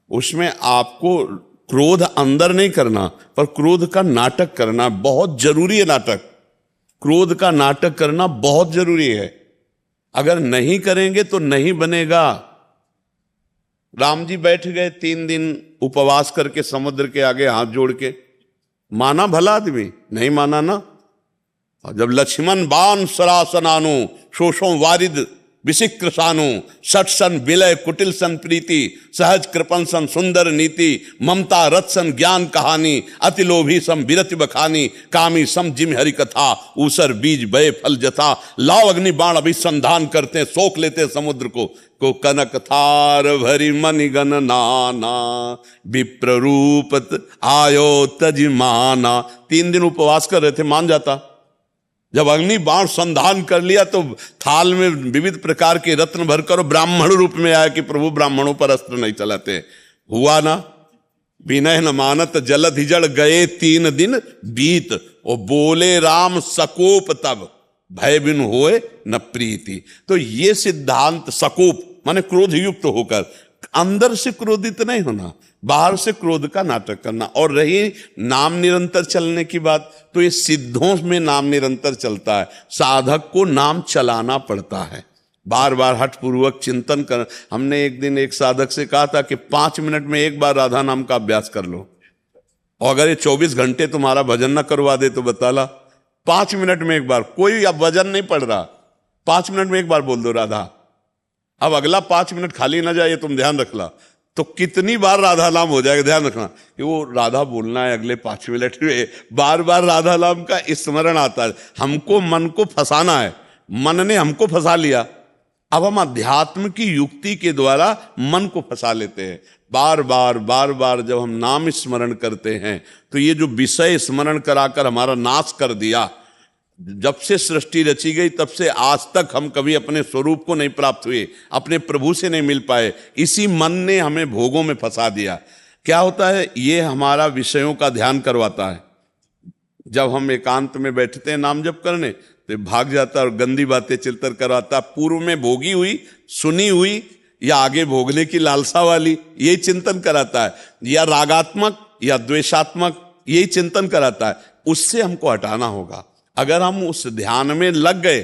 S1: उसमें आपको क्रोध अंदर नहीं करना, पर क्रोध का नाटक करना बहुत जरूरी है। नाटक, क्रोध का नाटक करना बहुत जरूरी है। अगर नहीं करेंगे तो नहीं बनेगा। राम जी बैठ गए 3 दिन उपवास करके समुद्र के आगे हाथ जोड़ के, माना भला आदमी? नहीं माना ना। और जब लक्ष्मण बाण सरासनानु शोषों वारिद विशिक्र सानु सठ सन विलय कुटिल सन प्रीति सहज कृपन सन सुंदर नीति ममता रथ सन ज्ञान कहानी अति लोभी सम विरति बखानी कामी सम जिम हरि कथा ऊसर बीज बय फल जथा लाव अग्नि बाण अभिसंधान करते सोख लेते समुद्र को कनक थार भरी मनि गण नाना विप्र रूपत आयो तजमाना। 3 दिन उपवास कर रहे थे, मान जाता। जब अग्नि बाण संधान कर लिया तो थाल में विविध प्रकार के रत्न भरकर ब्राह्मण रूप में आया कि प्रभु ब्राह्मणों पर अस्त्र नहीं चलाते। हुआ ना, विनय न मानत जलध हिजड़ गए 3 दिन बीत। और बोले राम सकोप तब भय बिन होए न प्रीति। तो ये सिद्धांत, सकोप माने क्रोध युक्त होकर, अंदर से क्रोधित नहीं होना, बाहर से क्रोध का नाटक करना। और रही नाम निरंतर चलने की बात, तो ये सिद्धों में नाम निरंतर चलता है। साधक को नाम चलाना पड़ता है, बार बार हठपूर्वक चिंतन कर। हमने एक दिन एक साधक से कहा था कि 5 मिनट में एक बार राधा नाम का अभ्यास कर लो, और अगर ये 24 घंटे तुम्हारा भजन न करवा दे तो बता ला। 5 मिनट में एक बार, कोई अब भजन नहीं पड़ रहा, 5 मिनट में एक बार बोल दो राधा। अब अगला 5 मिनट खाली ना जाए, तुम ध्यान रखना। तो कितनी बार राधा नाम हो जाएगा, ध्यान रखना कि वो राधा बोलना है अगले 5 मिनट में, बार बार राधा नाम का स्मरण आता है। हमको मन को फंसाना है, मन ने हमको फंसा लिया। अब हम अध्यात्म की युक्ति के द्वारा मन को फंसा लेते हैं। बार बार जब हम नाम स्मरण करते हैं तो ये जो विषय स्मरण कराकर हमारा नाश कर दिया, जब से सृष्टि रची गई तब से आज तक हम कभी अपने स्वरूप को नहीं प्राप्त हुए, अपने प्रभु से नहीं मिल पाए। इसी मन ने हमें भोगों में फंसा दिया। क्या होता है, ये हमारा विषयों का ध्यान करवाता है। जब हम एकांत में बैठते हैं नाम जप करने तो भाग जाता है और गंदी बातें चिल्तर करवाता। पूर्व में भोगी हुई, सुनी हुई या आगे भोगने की लालसा वाली, यही चिंतन कराता है, या रागात्मक या द्वेषात्मक, यही चिंतन कराता है। उससे हमको हटाना होगा। अगर हम उस ध्यान में लग गए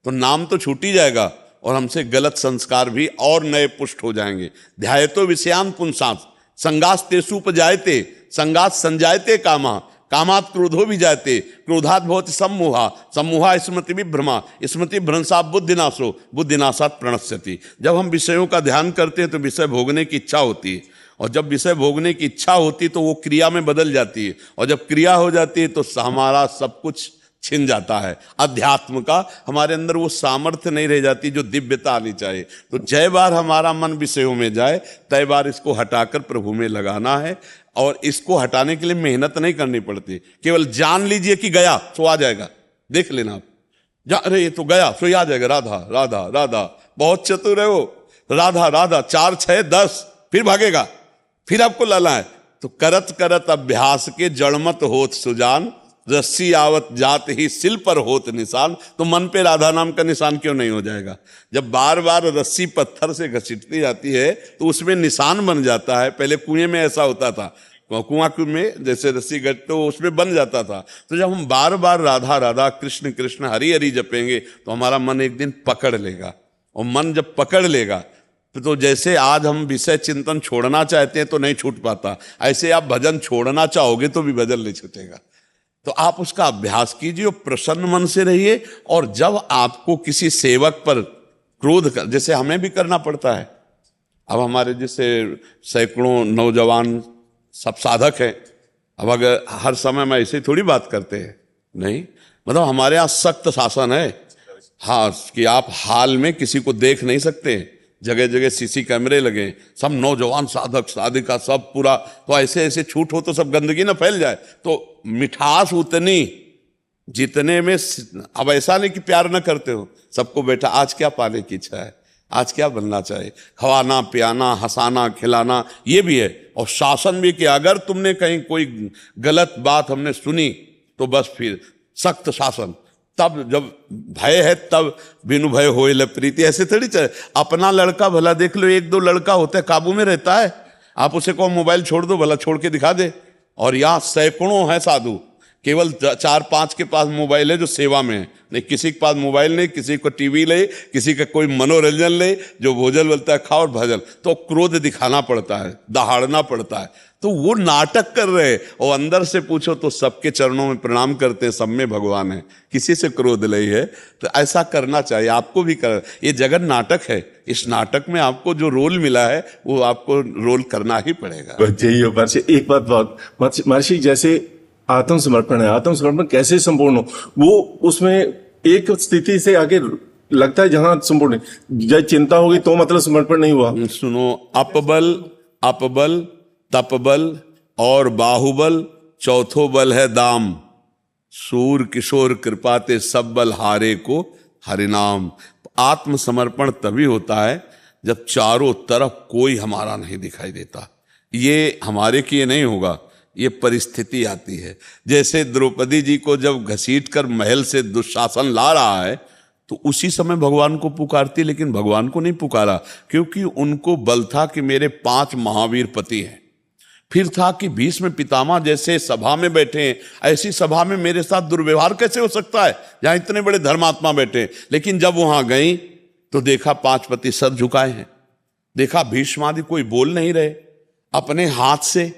S1: तो नाम तो छूट ही जाएगा और हमसे गलत संस्कार भी और नए पुष्ट हो जाएंगे। ध्यायतो विषयान पुंसांस संगास तेसुपजायते संगास संजायते कामा कामात क्रोधो भी जायते क्रोधात भवति सम्मोहा सम्मोहा स्मृति विभ्रमा स्मृति भ्रंशा बुद्धिनाशो बुद्धिनाशात प्रणश्यति। जब हम विषयों का ध्यान करते हैं तो विषय भोगने की इच्छा होती है, और जब विषय भोगने की इच्छा होती है तो वो क्रिया में बदल जाती है, और जब क्रिया हो जाती है तो हमारा सब कुछ छिन जाता है। अध्यात्म का हमारे अंदर वो सामर्थ्य नहीं रह जाती जो दिव्यता आनी चाहिए। तो जय बार हमारा मन विषयों में जाए, तय बार इसको हटाकर प्रभु में लगाना है। और इसको हटाने के लिए मेहनत नहीं करनी पड़ती, केवल जान लीजिए कि गया सो आ जाएगा। देख लेना आप, अरे ये तो गया सो आ जाएगा, राधा राधा राधा। बहुत चतुर है वो, राधा राधा 4 6 10 फिर भागेगा, फिर आपको लाना है। तो करत करत अभ्यास के जड़मत होत सुजान रस्सी आवत जात ही सिल पर होत निशान। तो मन पे राधा नाम का निशान क्यों नहीं हो जाएगा? जब बार बार रस्सी पत्थर से घसीटती जाती है तो उसमें निशान बन जाता है। पहले कुएं में ऐसा होता था, कुआं में जैसे रस्सी घट तो उसमें बन जाता था। तो जब हम बार बार राधा राधा कृष्ण कृष्ण हरि हरि जपेंगे तो हमारा मन एक दिन पकड़ लेगा। और मन जब पकड़ लेगा तो जैसे आज हम विषय चिंतन छोड़ना चाहते हैं तो नहीं छूट पाता, ऐसे आप भजन छोड़ना चाहोगे तो भी भजन नहीं छूटेगा। तो आप उसका अभ्यास कीजिए, प्रसन्न मन से रहिए। और जब आपको किसी सेवक पर क्रोध कर, जैसे हमें भी करना पड़ता है, अब हमारे जैसे सैकड़ों नौजवान सब साधक हैं, अब अगर हर समय में ऐसे थोड़ी बात करते हैं, नहीं, मतलब हमारे यहाँ सख्त शासन है। हाँ, कि आप हाल में किसी को देख नहीं सकते, जगह जगह सीसी कैमरे लगे, सब नौजवान साधक साधिका सब पूरा। तो ऐसे ऐसे छूट हो तो सब गंदगी ना फैल जाए। तो मिठास उतनी जितने में, अब ऐसा नहीं कि प्यार ना करते हो, सबको बैठा आज क्या पाने की इच्छा है, आज क्या बनना चाहिए, खवाना पियाना हंसाना खिलाना ये भी है, और शासन भी किया। अगर तुमने कहीं कोई गलत बात हमने सुनी तो बस फिर सख्त शासन। तब जब भय है तब बिनु भय होए ल प्रीति, ऐसे थोड़ी चले। अपना लड़का भला देख लो, एक दो लड़का होता है काबू में रहता है, आप उसे कहो मोबाइल छोड़ दो, भला छोड़ के दिखा दे। और यहाँ सैकड़ों है साधु, केवल 4-5 के पास मोबाइल है जो सेवा में है, नहीं किसी के पास मोबाइल नहीं, किसी को टीवी ले, किसी का कोई मनोरंजन ले, जो भोजन बोलता है खाओ और भजन। तो क्रोध दिखाना पड़ता है, दहाड़ना पड़ता है, तो वो नाटक कर रहे हैं। और अंदर से पूछो तो सबके चरणों में प्रणाम करते हैं, सब में भगवान है, किसी से क्रोध नहीं है। तो ऐसा करना चाहिए, आपको भी कर। ये जगत नाटक है, इस नाटक में आपको जो रोल मिला है वो आपको रोल करना ही पड़ेगा।
S7: यही महर्षि, एक बात महर्षि, जैसे आत्मसमर्पण है, आत्मसमर्पण कैसे संपूर्ण हो? वो उसमें एक स्थिति से आगे लगता है जहां संपूर्ण, जब चिंता होगी तो मतलब समर्पण नहीं हुआ।
S1: सुनो, अपबल तपबल और बाहुबल, चौथो बल है दाम। सूर किशोर कृपाते सब बल हारे को हरिनाम। आत्मसमर्पण तभी होता है जब चारों तरफ कोई हमारा नहीं दिखाई देता। ये हमारे किए नहीं होगा, ये परिस्थिति आती है। जैसे द्रौपदी जी को जब घसीट कर महल से दुशासन ला रहा है तो उसी समय भगवान को पुकारती, लेकिन भगवान को नहीं पुकारा, क्योंकि उनको बल था कि मेरे 5 महावीर पति हैं। फिर था कि भीष्म पितामह जैसे सभा में बैठे हैं, ऐसी सभा में मेरे साथ दुर्व्यवहार कैसे हो सकता है जहां इतने बड़े धर्मात्मा बैठे हैं। लेकिन जब वहां गई तो देखा 5 पति सर झुकाए हैं, देखा भीष्मादि कोई बोल नहीं रहे, अपने हाथ से,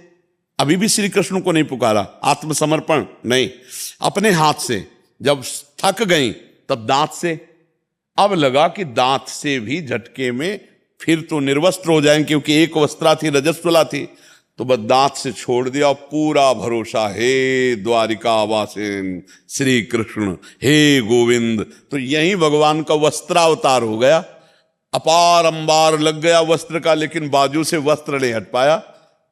S1: अभी भी श्री कृष्ण को नहीं पुकारा, आत्मसमर्पण नहीं, अपने हाथ से जब थक गई तब दांत से। अब लगा कि दांत से भी झटके में फिर तो निर्वस्त्र हो जाएंगे, क्योंकि एक वस्त्रा थी, रजस्वला थी, तो बस दांत से छोड़ दिया। पूरा भरोसा, हे द्वारिका वासिन श्री कृष्ण, हे गोविंद। तो यही भगवान का वस्त्रावतार हो गया। अपार अंबार लग गया वस्त्र का, लेकिन बाजू से वस्त्र नहीं हट पाया।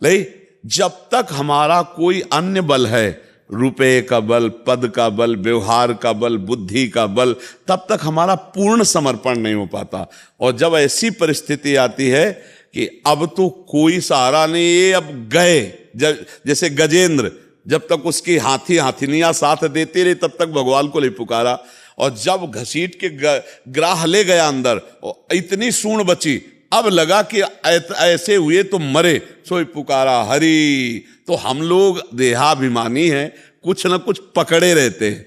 S1: नहीं, जब तक हमारा कोई अन्य बल है, रुपए का बल, पद का बल, व्यवहार का बल, बुद्धि का बल, तब तक हमारा पूर्ण समर्पण नहीं हो पाता। और जब ऐसी परिस्थिति आती है कि अब तो कोई सहारा नहीं, ये अब गए, जैसे गजेंद्र, जब तक उसकी हाथिनियां साथ देती रही तब तक भगवान को नहीं पुकारा। और जब घसीट के ग्राह ले गया अंदर, और इतनी सूंड बची, अब लगा कि ऐसे हुए तो मरे, सोई पुकारा हरि। तो हम लोग देहाभिमानी हैं, कुछ न कुछ पकड़े रहते हैं,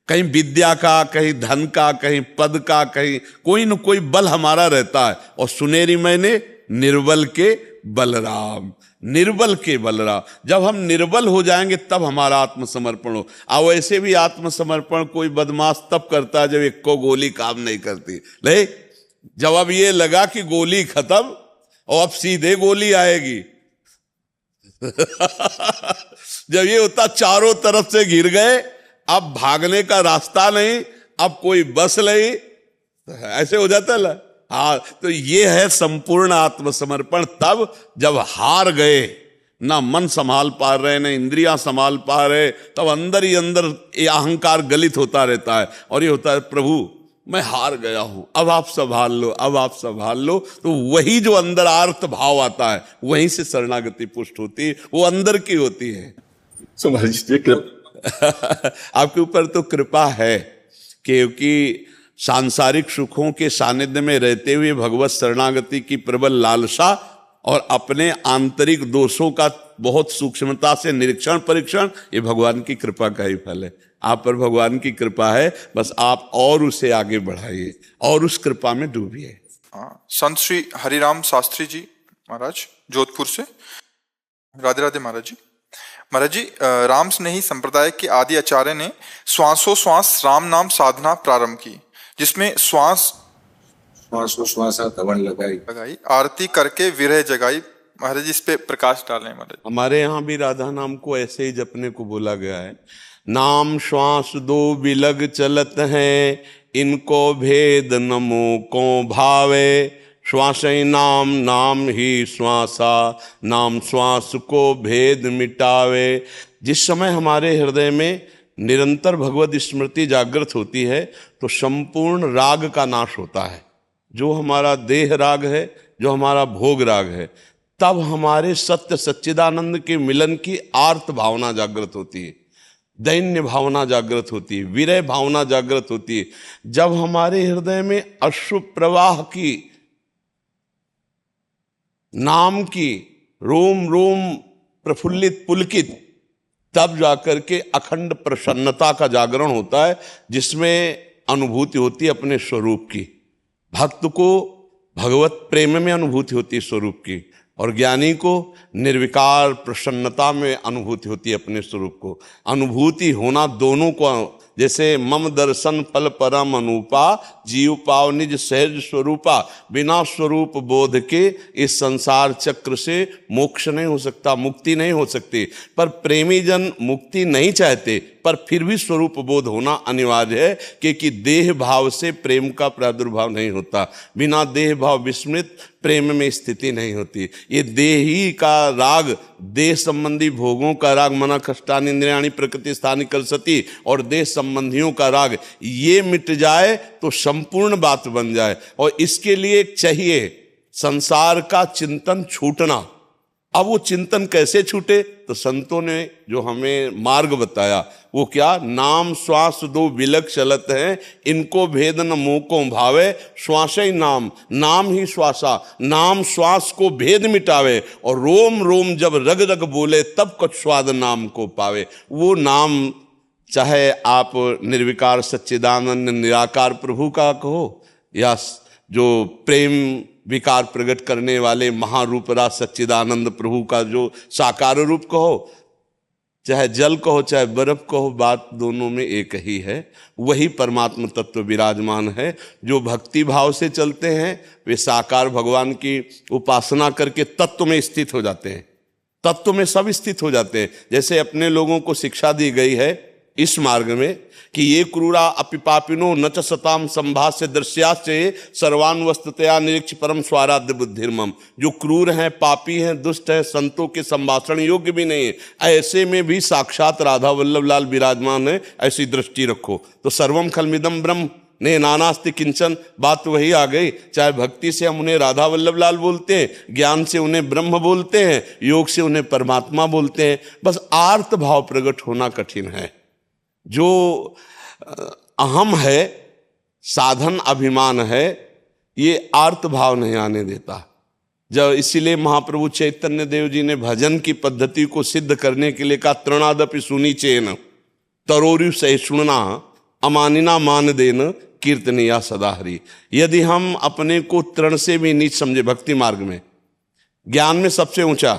S1: कहीं विद्या का, कहीं धन का, कहीं पद का, कहीं कोई न कोई बल हमारा रहता है। और सुनेरी मैंने निर्बल के बलराम, निर्बल के बलराम। जब हम निर्बल हो जाएंगे तब हमारा आत्मसमर्पण हो। अब वैसे भी आत्मसमर्पण कोई बदमाश तब करता है जब एक को गोली काम नहीं करती। ले, जब अब ये लगा कि गोली खत्म और अब सीधे गोली आएगी जब ये होता चारों तरफ से घिर गए, अब भागने का रास्ता नहीं, अब कोई बस नहीं, ऐसे हो जाता है। हाँ, तो ये है संपूर्ण आत्मसमर्पण। तब जब हार गए, ना मन संभाल पा रहे, ना इंद्रियां संभाल पा रहे, तब अंदर ही अंदर ये अहंकार गलित होता रहता है। और ये होता है, प्रभु मैं हार गया हूं, अब आप संभाल लो, अब आप संभाल लो। तो वही जो अंदर आर्त भाव आता है, वहीं से शरणागति पुष्ट होती है, वो अंदर की होती है। आपके ऊपर तो कृपा है, क्योंकि सांसारिक सुखों के सानिध्य में रहते हुए भगवत शरणागति की प्रबल लालसा और अपने आंतरिक दोषों का बहुत सूक्ष्मता से निरीक्षण परीक्षण, ये भगवान की कृपा का ही फल है। आप पर भगवान की कृपा है, बस आप और उसे आगे बढ़ाइए और उस कृपा में डूबिए।
S3: संत श्री हरिराम शास्त्री जी महाराज जोधपुर से। राधे राधे महाराज जी। महाराज जी, राम स्नेही संप्रदाय के आदि आचार्य ने श्वासोश्वास राम नाम साधना प्रारंभ की, जिसमें श्वास तवन लगाई, आरती करके विरह जगाई। महाराज जी, इस पे प्रकाश डालें महाराज।
S1: हमारे यहाँ भी राधा नाम को ऐसे ही जपने को बोला गया है। नाम श्वास दो बिलग चलत हैं, इनको भेद नमो को भावे। श्वास ही नाम, नाम ही श्वासा, नाम श्वास को भेद मिटावे। जिस समय हमारे हृदय में निरंतर भगवत स्मृति जागृत होती है तो संपूर्ण राग का नाश होता है। जो हमारा देह राग है, जो हमारा भोग राग है, तब हमारे सत्य सच्चिदानंद के मिलन की आर्त भावना जागृत होती है, दैन्य भावना जागृत होती है, विरह भावना जागृत होती है। जब हमारे हृदय में अश्रु प्रवाह की, नाम की रोम रोम प्रफुल्लित पुलकित, तब जाकर के अखंड प्रसन्नता का जागरण होता है, जिसमें अनुभूति होती है अपने स्वरूप की। भक्त को भगवत प्रेम में अनुभूति होती है स्वरूप की, और ज्ञानी को निर्विकार प्रसन्नता में अनुभूति होती है अपने स्वरूप को। अनुभूति होना दोनों को, जैसे मम दर्शन फल परम अनुपा, जीव पाव निज सहज स्वरूपा। बिना स्वरूप बोध के इस संसार चक्र से मोक्ष नहीं हो सकता, मुक्ति नहीं हो सकती। पर प्रेमी जन मुक्ति नहीं चाहते, पर फिर भी स्वरूप बोध होना अनिवार्य है, क्योंकि देह भाव से प्रेम का प्रादुर्भाव नहीं होता। बिना देह भाव विस्मृत प्रेम में स्थिति नहीं होती। ये देही का राग, देह संबंधी भोगों का राग, मना कष्टानि इंद्रियाणि प्रकृति स्थानि कलसती, और देह संबंधियों का राग, ये मिट जाए तो संपूर्ण बात बन जाए। और इसके लिए चाहिए संसार का चिंतन छूटना। अब वो चिंतन कैसे छूटे? तो संतों ने जो हमें मार्ग बताया वो क्या? नाम श्वास दो विलक चलत हैं, इनको भेद न मोह को भावे, श्वास ही नाम, नाम ही श्वासा, नाम श्वास को भेद मिटावे, और रोम रोम जब रग रग बोले तब कुछ स्वाद नाम को पावे। वो नाम चाहे आप निर्विकार सच्चिदानंद निराकार प्रभु का कहो, या जो प्रेम विकार प्रकट करने वाले महारूप राज सच्चिदानंद प्रभु का जो साकार रूप कहो, चाहे जल कहो चाहे बर्फ कहो, बात दोनों में एक ही है। वही परमात्मा तत्व विराजमान है। जो भक्ति भाव से चलते हैं वे साकार भगवान की उपासना करके तत्व में स्थित हो जाते हैं, तत्व में सब स्थित हो जाते हैं। जैसे अपने लोगों को शिक्षा दी गई है इस मार्ग में कि ये क्रूरा अपिपापिनो न च सताम संभाष्य दृश्याश्चये सर्वान वस्तुतया निरीक्ष परम स्वाराध्य बुद्धिर्मम। जो क्रूर हैं, पापी हैं, दुष्ट हैं, संतों के संभाषण योग्य भी नहीं है, ऐसे में भी साक्षात राधा वल्लभ लाल विराजमान है, ऐसी दृष्टि रखो। तो सर्वम खलमिदम ब्रह्म ने नानास्ति किंचन, बात वही आ गई। चाहे भक्ति से हम उन्हें राधा वल्लभ लाल बोलते हैं, ज्ञान से उन्हें ब्रह्म बोलते हैं, योग से उन्हें परमात्मा बोलते हैं, बस आर्त भाव प्रकट होना कठिन है। जो अहम है, साधन अभिमान है, ये आर्त भाव नहीं आने देता। जब इसीलिए महाप्रभु चैतन्य देव जी ने भजन की पद्धति को सिद्ध करने के लिए कहा, तृणादपि सुनी चेन तरोरु सहिष्णुना अमानिना मान देन कीर्तनिया सदा हरि। यदि हम अपने को तृण से भी नीच समझे, भक्ति मार्ग में ज्ञान में सबसे ऊंचा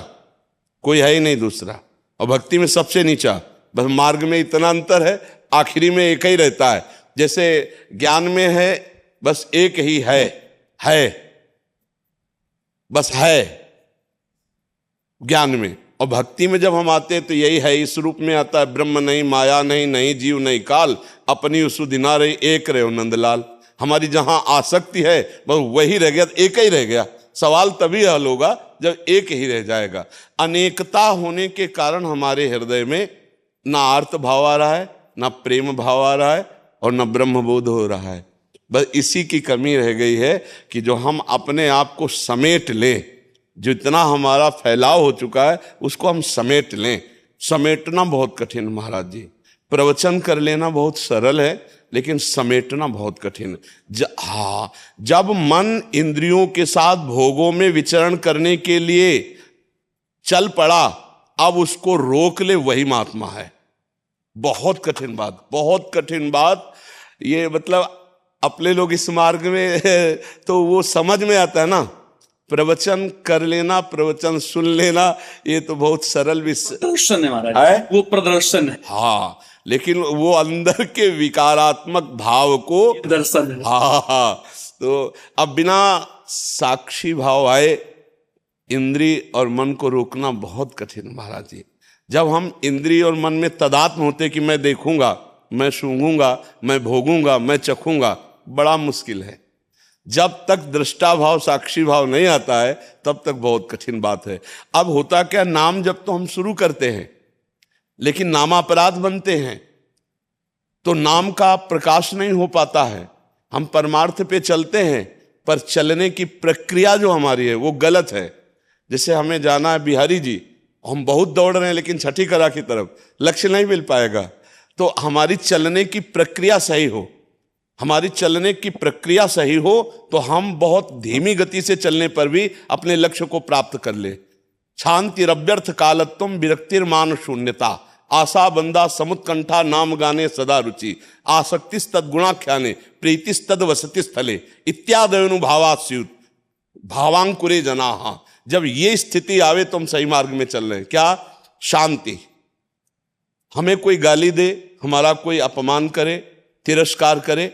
S1: कोई है ही नहीं दूसरा, और भक्ति में सबसे नीचा, बस मार्ग में इतना अंतर है, आखिरी में एक ही रहता है। जैसे ज्ञान में है बस एक ही है बस है ज्ञान में, और भक्ति में जब हम आते हैं तो यही है, इस रूप में आता है, ब्रह्म नहीं, माया नहीं, नहीं जीव नहीं काल, अपनी उसुदिना रही एक रहे नंदलाल। हमारी जहां आसक्ति है बस वही रह गया, एक ही रह गया। सवाल तभी हल होगा जब एक ही रह जाएगा। अनेकता होने के कारण हमारे हृदय में ना आर्त भाव आ रहा है, ना प्रेम भाव आ रहा है, और ना ब्रह्म बोध हो रहा है। बस इसी की कमी रह गई है कि जो हम अपने आप को समेट लें, जितना हमारा फैलाव हो चुका है उसको हम समेट लें। समेटना बहुत कठिन महाराज जी, प्रवचन कर लेना बहुत सरल है, लेकिन समेटना बहुत कठिन। जब मन इंद्रियों के साथ भोगों में विचरण करने के लिए चल पड़ा, अब उसको रोक ले, वही महात्मा है। बहुत कठिन बात, बहुत कठिन बात। ये मतलब अपने लोग इस मार्ग में तो वो समझ में आता है ना, प्रवचन कर लेना, प्रवचन सुन लेना, ये तो बहुत सरल
S8: प्रदर्शन है महाराज, वो प्रदर्शन है।
S1: हाँ, लेकिन वो अंदर के विकारात्मक भाव को
S8: दर्शन है।
S1: हाँ, तो अब बिना साक्षी भाव आए इंद्रिय और मन को रोकना बहुत कठिन महाराज जी। जब हम इंद्रिय और मन में तदात्म होते कि मैं देखूंगा, मैं सूंघूंगा, मैं भोगूंगा, मैं चखूंगा, बड़ा मुश्किल है। जब तक दृष्टा भाव साक्षी भाव नहीं आता है तब तक बहुत कठिन बात है। अब होता क्या, नाम जब तो हम शुरू करते हैं लेकिन नामापराध बनते हैं तो नाम का प्रकाश नहीं हो पाता है। हम परमार्थ पे चलते हैं पर चलने की प्रक्रिया जो हमारी है वो गलत है। जैसे हमें जाना है बिहारी जी, हम बहुत दौड़ रहे हैं लेकिन छठी कला की तरफ, लक्ष्य नहीं मिल पाएगा। तो हमारी चलने की प्रक्रिया सही हो, हमारी चलने की प्रक्रिया सही हो तो हम बहुत धीमी गति से चलने पर भी अपने लक्ष्य को प्राप्त कर ले। शांतिरव्यर्थ कालत्वम विरक्तिर्मान शून्यता, आशा बंदा समुत्कंठा नाम गाने सदा रुचि, आसक्तिस्तद गुणाख्याने प्रीतिस्तद वसति स्थले इत्यादनुभावास्युत भावांकुरे जनाहा। जब ये स्थिति आवे तो हम सही मार्ग में चल रहे हैं। क्या? शांति। हमें कोई गाली दे, हमारा कोई अपमान करे, तिरस्कार करे,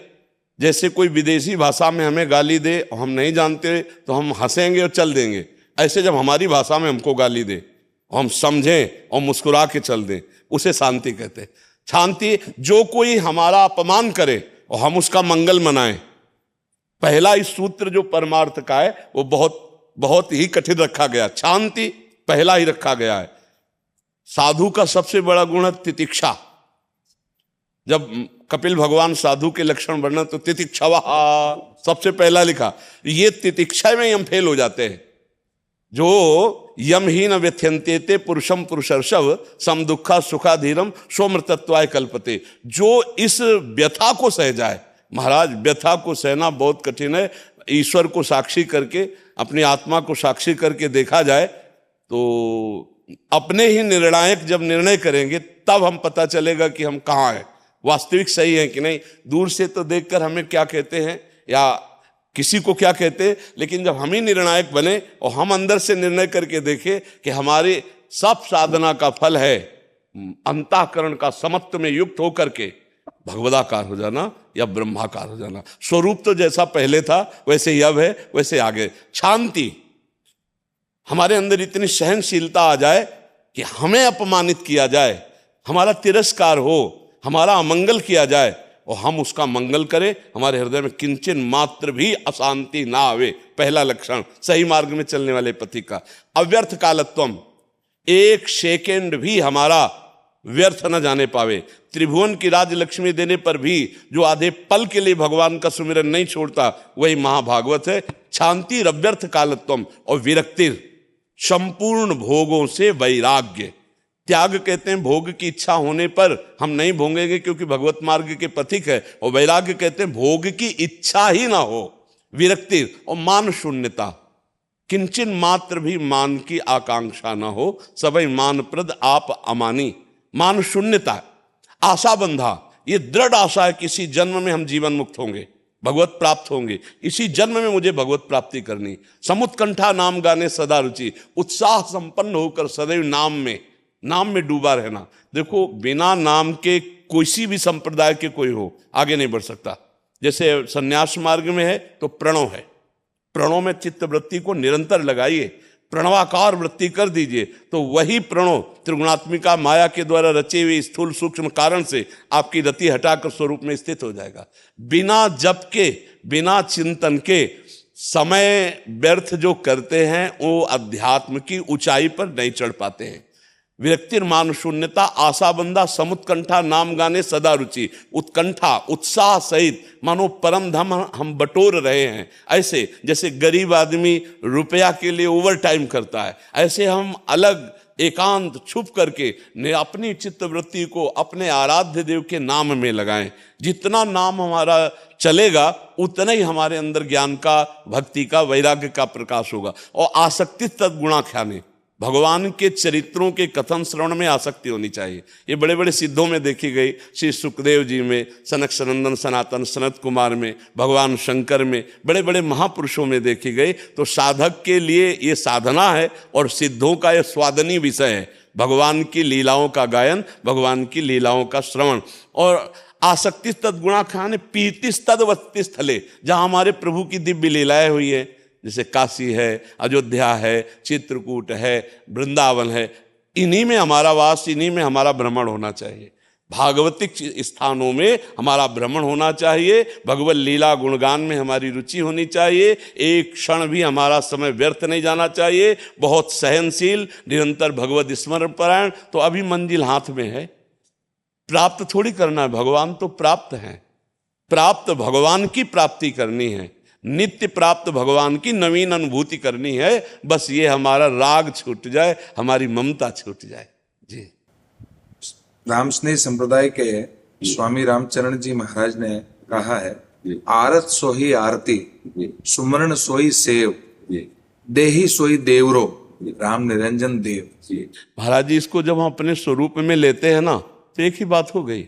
S1: जैसे कोई विदेशी भाषा में हमें गाली दे और हम नहीं जानते तो हम हंसेंगे और चल देंगे, ऐसे जब हमारी भाषा में हमको गाली दे और हम समझें और मुस्कुरा के चल दें, उसे शांति कहते हैं। शांति, जो कोई हमारा अपमान करे और हम उसका मंगल मनाएं। पहला इस सूत्र जो परमार्थ का है वो बहुत बहुत ही कठिन रखा गया, शांति पहला ही रखा गया है। साधु का सबसे बड़ा गुण है तितिक्षा। जब कपिल भगवान साधु के लक्षण वर्णन तो तितिक्षवा सबसे पहला लिखा। ये तितिक्षा में हम फेल हो जाते हैं। जो यम ही न व्यथ्यंते पुरुषम पुरुषर्षव सम दुखा सुखाधीरम सोमृतत्वाय कल्पते। जो इस व्यथा को सह जाए, महाराज व्यथा को सहना बहुत कठिन है। ईश्वर को साक्षी करके, अपनी आत्मा को साक्षी करके देखा जाए तो अपने ही निर्णायक जब निर्णय करेंगे तब हम पता चलेगा कि हम कहाँ हैं, वास्तविक सही है कि नहीं। दूर से तो देखकर हमें क्या कहते हैं या किसी को क्या कहते हैं, लेकिन जब हम ही निर्णायक बने और हम अंदर से निर्णय करके देखें कि हमारे सब साधना का फल है अंतःकरण का समत्व में युक्त होकर के भगवदाकार हो जाना या ब्रह्माकार हो जाना। स्वरूप तो जैसा पहले था वैसे ही अब है, वैसे आगे। शांति, हमारे अंदर इतनी सहनशीलता आ जाए कि हमें अपमानित किया जाए, हमारा तिरस्कार हो, हमारा अमंगल किया जाए और हम उसका मंगल करें, हमारे हृदय में किंचन मात्र भी अशांति ना आवे। पहला लक्षण सही मार्ग में चलने वाले पति का। अव्यर्थ कालत्वम, एक सेकेंड भी हमारा व्यर्थ न जाने पावे। त्रिभुवन की राज लक्ष्मी देने पर भी जो आधे पल के लिए भगवान का सुमिरन नहीं छोड़ता वही महाभागवत है। शांति रव्यर्थ कालत्वम और विरक्तिर, संपूर्ण भोगों से वैराग्य। त्याग कहते हैं भोग की इच्छा होने पर हम नहीं भोगेंगे क्योंकि भगवत मार्ग के पथिक है, और वैराग्य कहते हैं भोग की इच्छा ही ना हो। विरक्ति और मान शून्यता, किंचन मात्र भी मान की आकांक्षा ना हो, सभी मान प्रद आप अमानी। मान शून्यता, आशा बंधा, ये दृढ़ आशा है कि इसी जन्म में हम जीवन मुक्त होंगे, भगवत प्राप्त होंगे, इसी जन्म में मुझे भगवत प्राप्ति करनी। समुत्कंठा नाम गाने सदा रुचि, उत्साह संपन्न होकर सदैव नाम में डूबा रहना। देखो, बिना नाम के किसी भी संप्रदाय के कोई हो आगे नहीं बढ़ सकता। जैसे संन्यास मार्ग में है तो प्रणव है, प्रणव में चित्त वृत्ति को निरंतर लगाइए, प्रणवाकार वृत्ति कर दीजिए, तो वही प्रणव त्रिगुणात्मिका माया के द्वारा रचे हुए स्थूल सूक्ष्म कारण से आपकी रति हटाकर स्वरूप में स्थित हो जाएगा। बिना जप के, बिना चिंतन के समय व्यर्थ जो करते हैं वो अध्यात्म की ऊंचाई पर नहीं चढ़ पाते हैं। विरक्तिर मान शून्यता, आशा बंदा समुत्कंठा नाम गाने सदा रुचि। उत्कंठा, उत्साह सहित मानो परम धाम हम बटोर रहे हैं। ऐसे जैसे गरीब आदमी रुपया के लिए ओवर टाइम करता है, ऐसे हम अलग एकांत छुप करके अपनी चित्त वृत्ति को अपने आराध्य देव के नाम में लगाएं। जितना नाम हमारा चलेगा उतना ही हमारे अंदर ज्ञान का, भक्ति का, वैराग्य का प्रकाश होगा। और आसक्ति तद्गुणाख्याने, भगवान के चरित्रों के कथन श्रवण में आसक्ति होनी चाहिए। ये बड़े बड़े सिद्धों में देखी गई, श्री सुखदेव जी में, सनक सनंदन सनातन सनत कुमार में, भगवान शंकर में, बड़े बड़े महापुरुषों में देखी गई। तो साधक के लिए ये साधना है और सिद्धों का ये स्वादनीय विषय है, भगवान की लीलाओं का गायन, भगवान की लीलाओं का श्रवण। और आसक्ति तद्गुणाख्याने पीतिस्तद्वत्ति स्थले, जहाँ हमारे प्रभु की दिव्य लीलाएं हुई है, जैसे काशी है, अयोध्या है, चित्रकूट है, वृंदावन है, इन्हीं में हमारा वास, इन्हीं में हमारा भ्रमण होना चाहिए। भागवतिक स्थानों में हमारा भ्रमण होना चाहिए, भगवत लीला गुणगान में हमारी रुचि होनी चाहिए। एक क्षण भी हमारा समय व्यर्थ नहीं जाना चाहिए। बहुत सहनशील, निरंतर भगवत स्मरण परायण। तो अभी मंजिल हाथ में है, प्राप्त थोड़ी करना है, भगवान तो प्राप्त हैं, प्राप्त भगवान की प्राप्ति करनी है। नित्य प्राप्त भगवान की नवीन अनुभूति करनी है। बस ये हमारा राग छूट जाए, हमारी ममता छूट जाए। जी।
S9: राम स्नेह संप्रदाय के स्वामी रामचरण जी महाराज ने कहा है, आरत सोही आरती, सुमरण सोई सेव, देही सोई देवरो, राम निरंजन देव।
S1: महाराज जी, इसको जब हम अपने स्वरूप में लेते हैं ना, तो एक ही बात हो गई।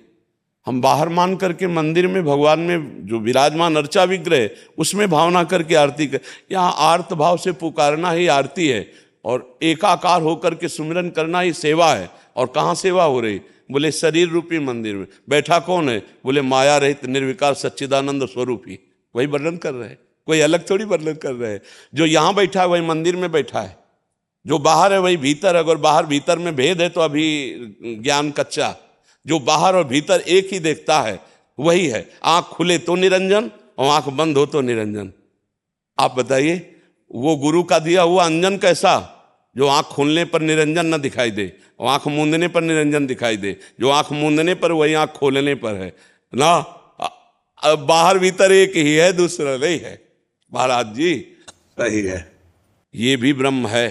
S1: हम बाहर मान करके मंदिर में भगवान में जो विराजमान अर्चा विग्रह उसमें भावना करके आरती कर, यहाँ आर्त भाव से पुकारना ही आरती है, और एकाकार होकर के सुमिरन करना ही सेवा है। और कहाँ सेवा हो रही? बोले शरीर रूपी मंदिर में। बैठा कौन है? बोले माया रहित निर्विकार सच्चिदानंद स्वरूप ही। वही वर्णन कर रहे हैं, कोई अलग थोड़ी वर्णन कर रहे हैं। जो यहाँ बैठा है वही मंदिर में बैठा है, जो बाहर है वही भीतर। अगर बाहर भीतर में भेद है तो अभी ज्ञान कच्चा। जो बाहर और भीतर एक ही देखता है वही है। आंख खुले तो निरंजन और आंख बंद हो तो निरंजन। आप बताइए, वो गुरु का दिया हुआ अंजन कैसा? जो आंख खोलने पर निरंजन न दिखाई दे और आंख मूंदने पर निरंजन दिखाई दे। जो आंख मूंदने पर वही आंख खोलने पर है ना। बाहर भीतर एक ही है, दूसरा नहीं है। महाराज जी
S9: सही है,
S1: ये भी ब्रह्म है।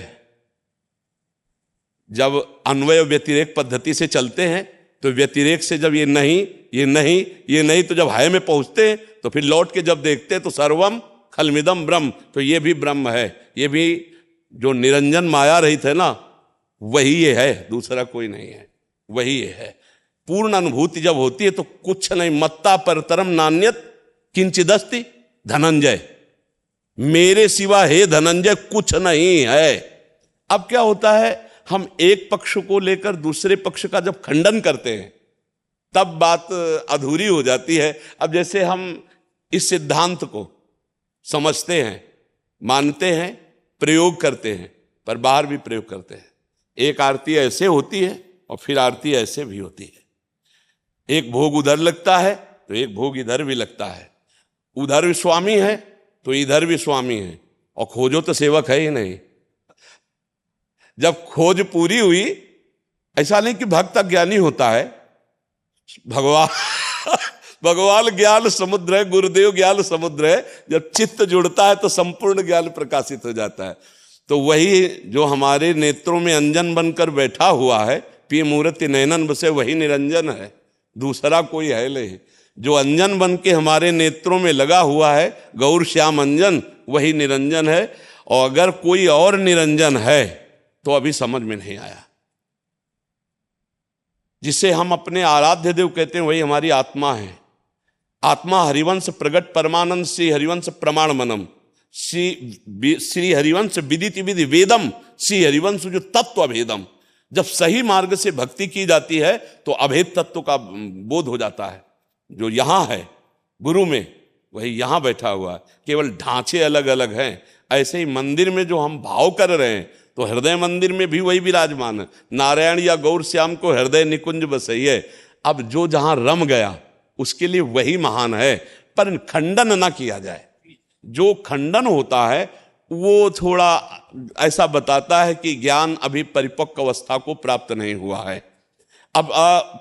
S1: जब अन्वय व्यतिरेक पद्धति से चलते हैं तो व्यतिरेक से जब ये नहीं, ये नहीं, ये नहीं, तो जब है में पहुंचते हैं तो फिर लौट के जब देखते हैं तो सर्वम खलमिदम ब्रह्म, तो ये भी ब्रह्म है। ये भी जो निरंजन माया रहित है ना, वही ये है, दूसरा कोई नहीं है, वही ये है। पूर्ण अनुभूति जब होती है तो कुछ नहीं। मत्ता परतरम नान्यत किंचिदस्ति धनंजय, मेरे सिवा हे धनंजय कुछ नहीं है। अब क्या होता है, हम एक पक्ष को लेकर दूसरे पक्ष का जब खंडन करते हैं तब बात अधूरी हो जाती है। अब जैसे हम इस सिद्धांत को समझते हैं, मानते हैं, प्रयोग करते हैं, पर बाहर भी प्रयोग करते हैं। एक आरती ऐसे होती है और फिर आरती ऐसे भी होती है। एक भोग उधर लगता है तो एक भोग इधर भी लगता है। उधर भी स्वामी है तो इधर भी स्वामी है, और खोजो तो सेवक है ही नहीं। जब खोज पूरी हुई, ऐसा नहीं कि भक्त अज्ञानी होता है, भगवान ज्ञान समुद्र है, गुरुदेव ज्ञान समुद्र है। जब चित्त जुड़ता है तो संपूर्ण ज्ञान प्रकाशित हो जाता है। तो वही जो हमारे नेत्रों में अंजन बनकर बैठा हुआ है, पिय मूर्ति नयनन बसे, वही निरंजन है, दूसरा कोई है नहीं। जो अंजन बन के हमारे नेत्रों में लगा हुआ है, गौर श्याम अंजन, वही निरंजन है। और अगर कोई और निरंजन है तो अभी समझ में नहीं आया। जिसे हम अपने आराध्य देव कहते हैं वही हमारी आत्मा है। आत्मा हरिवंश प्रगट परमानंद श्री हरिवंश प्रमाण मनम, श्री हरिवंश विदिति विधि वेदम, श्री हरिवंश जो तत्व भेदम। जब सही मार्ग से भक्ति की जाती है तो अभेद तत्व का बोध हो जाता है। जो यहाँ है गुरु में, वही यहाँ बैठा हुआ है, केवल ढांचे अलग अलग हैं। ऐसे ही मंदिर में जो हम भाव कर रहे हैं तो हृदय मंदिर में भी वही विराजमान है। नारायण या गौर श्याम को हृदय निकुंज बसइए। अब जो जहां रम गया उसके लिए वही महान है, पर खंडन ना किया जाए। जो खंडन होता है वो थोड़ा ऐसा बताता है कि ज्ञान अभी परिपक्व अवस्था को प्राप्त नहीं हुआ है। अब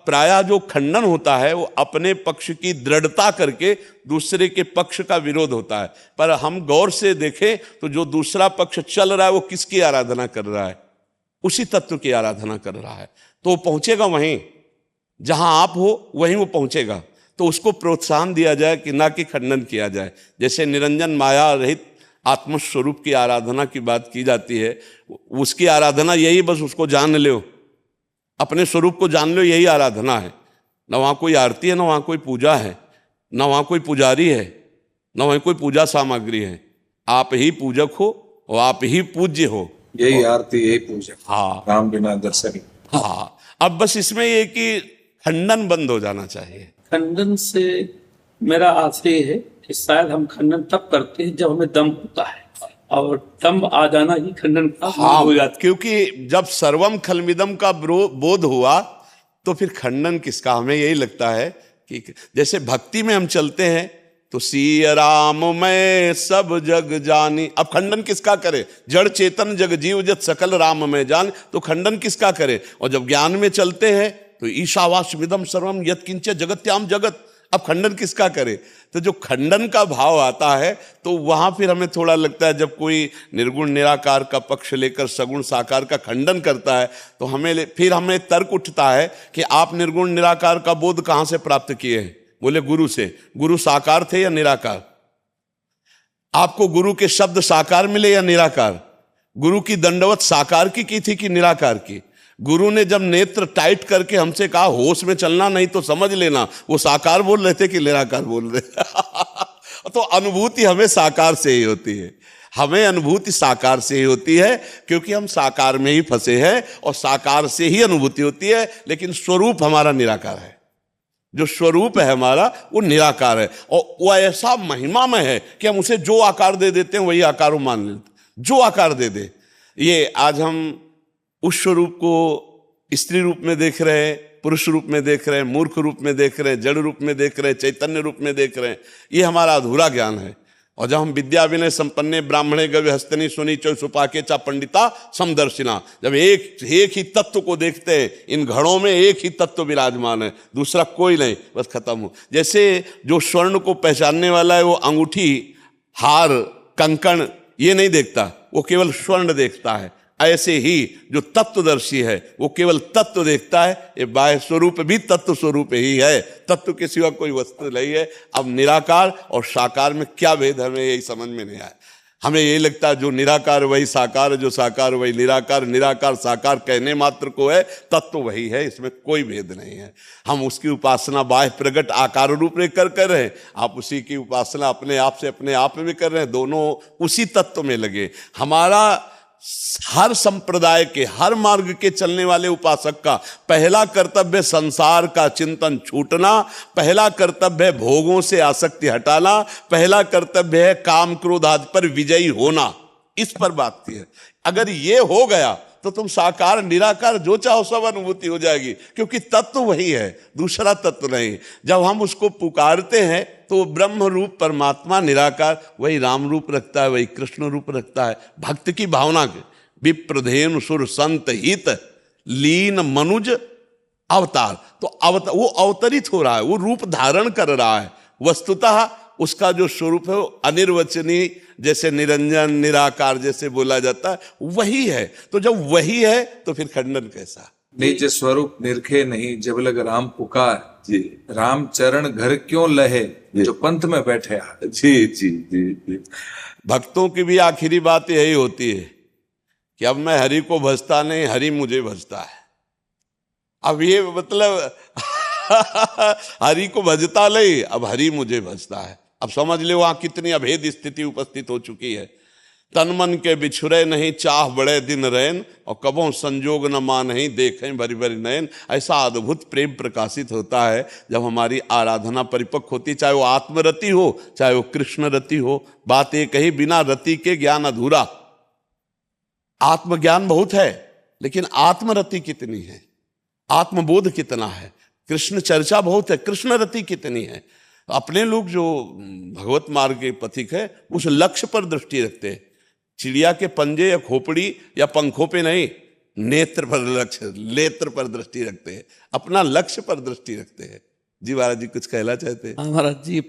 S1: प्रायः जो खंडन होता है वो अपने पक्ष की दृढ़ता करके दूसरे के पक्ष का विरोध होता है। पर हम गौर से देखें तो जो दूसरा पक्ष चल रहा है वो किसकी आराधना कर रहा है? उसी तत्व की आराधना कर रहा है। तो वो पहुंचेगा वहीं जहां आप हो, वहीं वो पहुंचेगा। तो उसको प्रोत्साहन दिया जाए कि ना कि खंडन किया जाए। जैसे निरंजन माया रहित आत्मस्वरूप की आराधना की बात की जाती है, उसकी आराधना यही, बस उसको जान लो, अपने स्वरूप को जान लो, यही आराधना है। ना वहाँ कोई आरती है, ना वहाँ कोई पूजा है, ना वहाँ कोई पुजारी है, ना वहाँ कोई पूजा सामग्री है। आप ही पूजक हो और आप ही पूज्य हो।
S9: यही आरती, यही पूजा।
S1: हाँ,
S9: राम बिना दर्शन।
S1: हाँ, अब बस इसमें ये कि खंडन बंद हो जाना चाहिए।
S8: खंडन से मेरा आशय है कि शायद हम खंडन तब करते हैं जब हमें दम होता है, और दम आ जाना ही खंडन का हो जाता है।
S1: क्योंकि जब सर्वम खलमिदम का बोध हुआ तो फिर खंडन किसका? हमें यही लगता है कि जैसे भक्ति में हम चलते हैं तो सिय राम मैं सब जग जानी। अब खंडन किसका करे? जड़ चेतन जग जीव जत सकल राम में जान। तो खंडन किसका करे? और जब ज्ञान में चलते हैं तो ईशावास्यमिदं सर्वम यत्किंच जगत्याम जगत, अब खंडन किसका करे? तो जो खंडन का भाव आता है तो वहां फिर हमें थोड़ा लगता है, जब कोई निर्गुण निराकार का पक्ष लेकर सगुण साकार का खंडन करता है तो हमें तर्क उठता है कि आप निर्गुण निराकार का बोध कहां से प्राप्त किए हैं? बोले गुरु से। गुरु साकार थे या निराकार? आपको गुरु के शब्द साकार मिले या निराकार? गुरु की दंडवत साकार की थी कि निराकार की? गुरु ने जब नेत्र टाइट करके हमसे कहा होश में चलना नहीं तो समझ लेना, वो साकार बोल रहे थे कि निराकार बोल रहे? तो अनुभूति हमें साकार से ही होती है, हमें अनुभूति साकार से ही होती है, क्योंकि हम साकार में ही फंसे हैं और साकार से ही अनुभूति होती है। लेकिन स्वरूप हमारा निराकार है, जो स्वरूप है हमारा वो निराकार है, और वो ऐसा महिमामय है कि हम उसे जो आकार दे देते हैं वही आकार मान लेते, जो आकार दे दे। ये आज हम उस स्वरूप को स्त्री रूप में देख रहे हैं, पुरुष रूप में देख रहे हैं, मूर्ख रूप में देख रहे हैं, जड़ रूप में देख रहे हैं, चैतन्य रूप में देख रहे हैं। ये हमारा अधूरा ज्ञान है। और जब हम विद्या विनय संपन्ने ब्राह्मणे गव्य हस्तनी सुनी चौ सुपाके चा पंडिता समदर्शिना, जब एक ही तत्व को देखते हैं, इन घड़ों में एक ही तत्व विराजमान है, दूसरा कोई नहीं, बस खत्म हो। जैसे जो स्वर्ण को पहचानने वाला है वो अंगूठी, हार, कंकण ये नहीं देखता, वो केवल स्वर्ण देखता है। ऐसे ही जो तत्वदर्शी है वो केवल तत्व देखता है। ये बाह्य स्वरूप भी तत्व स्वरूप ही है, तत्व के सिवा कोई वस्तु नहीं है। अब निराकार और साकार में क्या भेद, हमें यही समझ में नहीं आया। हमें यही लगता है जो निराकार वही साकार, जो साकार वही निराकार, निराकार साकार कहने मात्र को है, तत्व वही है, इसमें कोई भेद नहीं है। हम उसकी उपासना बाह्य प्रकट आकार रूप में कर रहे हैं, आप उसी की उपासना अपने आप से अपने आप में कर रहे हैं, दोनों उसी तत्व में लगे। हमारा हर संप्रदाय के, हर मार्ग के चलने वाले उपासक का पहला कर्तव्य संसार का चिंतन छूटना, पहला कर्तव्य है भोगों से आसक्ति हटाना, पहला कर्तव्य है काम क्रोध आदि पर विजयी होना। इस पर बात की है। अगर ये हो गया तो तुम साकार निराकार जो चाहो सब अनुभूति हो जाएगी, क्योंकि तत्व वही है, दूसरा तत्व नहीं। जब हम उसको पुकारते हैं तो ब्रह्म रूप परमात्मा निराकार वही राम रूप रखता है, वही कृष्ण रूप रखता है। भक्त की भावना के विप्रधेनु सुर संत हित लीन मनुज अवतार, तो वो अवतरित हो रहा है, वो रूप धारण कर रहा है। वस्तुतः उसका जो स्वरूप है वो अनिर्वचनीय, जैसे निरंजन निराकार जैसे बोला जाता है, वही है। तो जब वही है तो फिर खंडन कैसा?
S9: निज स्वरूप निरखे नहीं जब लग राम पुकार, जी राम चरण घर क्यों लहे जो पंथ में बैठे आ।
S1: जी जी जी जी। भक्तों की भी आखिरी बात यही होती है कि अब मैं हरि को भजता नहीं, हरि मुझे भजता है। अब ये मतलब हरि को भजता नहीं, अब हरि मुझे भजता है। अब समझ ले वहां कितनी अभेद स्थिति उपस्थित हो चुकी है। तन मन के बिछुरे नहीं चाह बड़े दिन रैन, और कबों संजोग न मानहि देखें भरी भरी नयन। ऐसा अद्भुत प्रेम प्रकाशित होता है जब हमारी आराधना परिपक्व होती, चाहे वो आत्मरति हो चाहे वो कृष्ण रति हो। बात एक ही, बिना रति के ज्ञान अधूरा। आत्मज्ञान बहुत है लेकिन आत्मरति कितनी है, आत्मबोध कितना है? कृष्ण चर्चा बहुत है, कृष्ण रति कितनी है? अपने लोग जो भगवत मार्ग के पथिक है उस लक्ष्य पर दृष्टि रखते हैं। चिड़िया के पंजे या खोपड़ी या पंखों पे नहीं, नेत्र पर लक्ष्य, नेत्र पर दृष्टि रखते हैं, अपना लक्ष्य पर दृष्टि रखते हैं। जी महाराज जी कुछ कहना चाहते हैं?
S8: महाराज जी,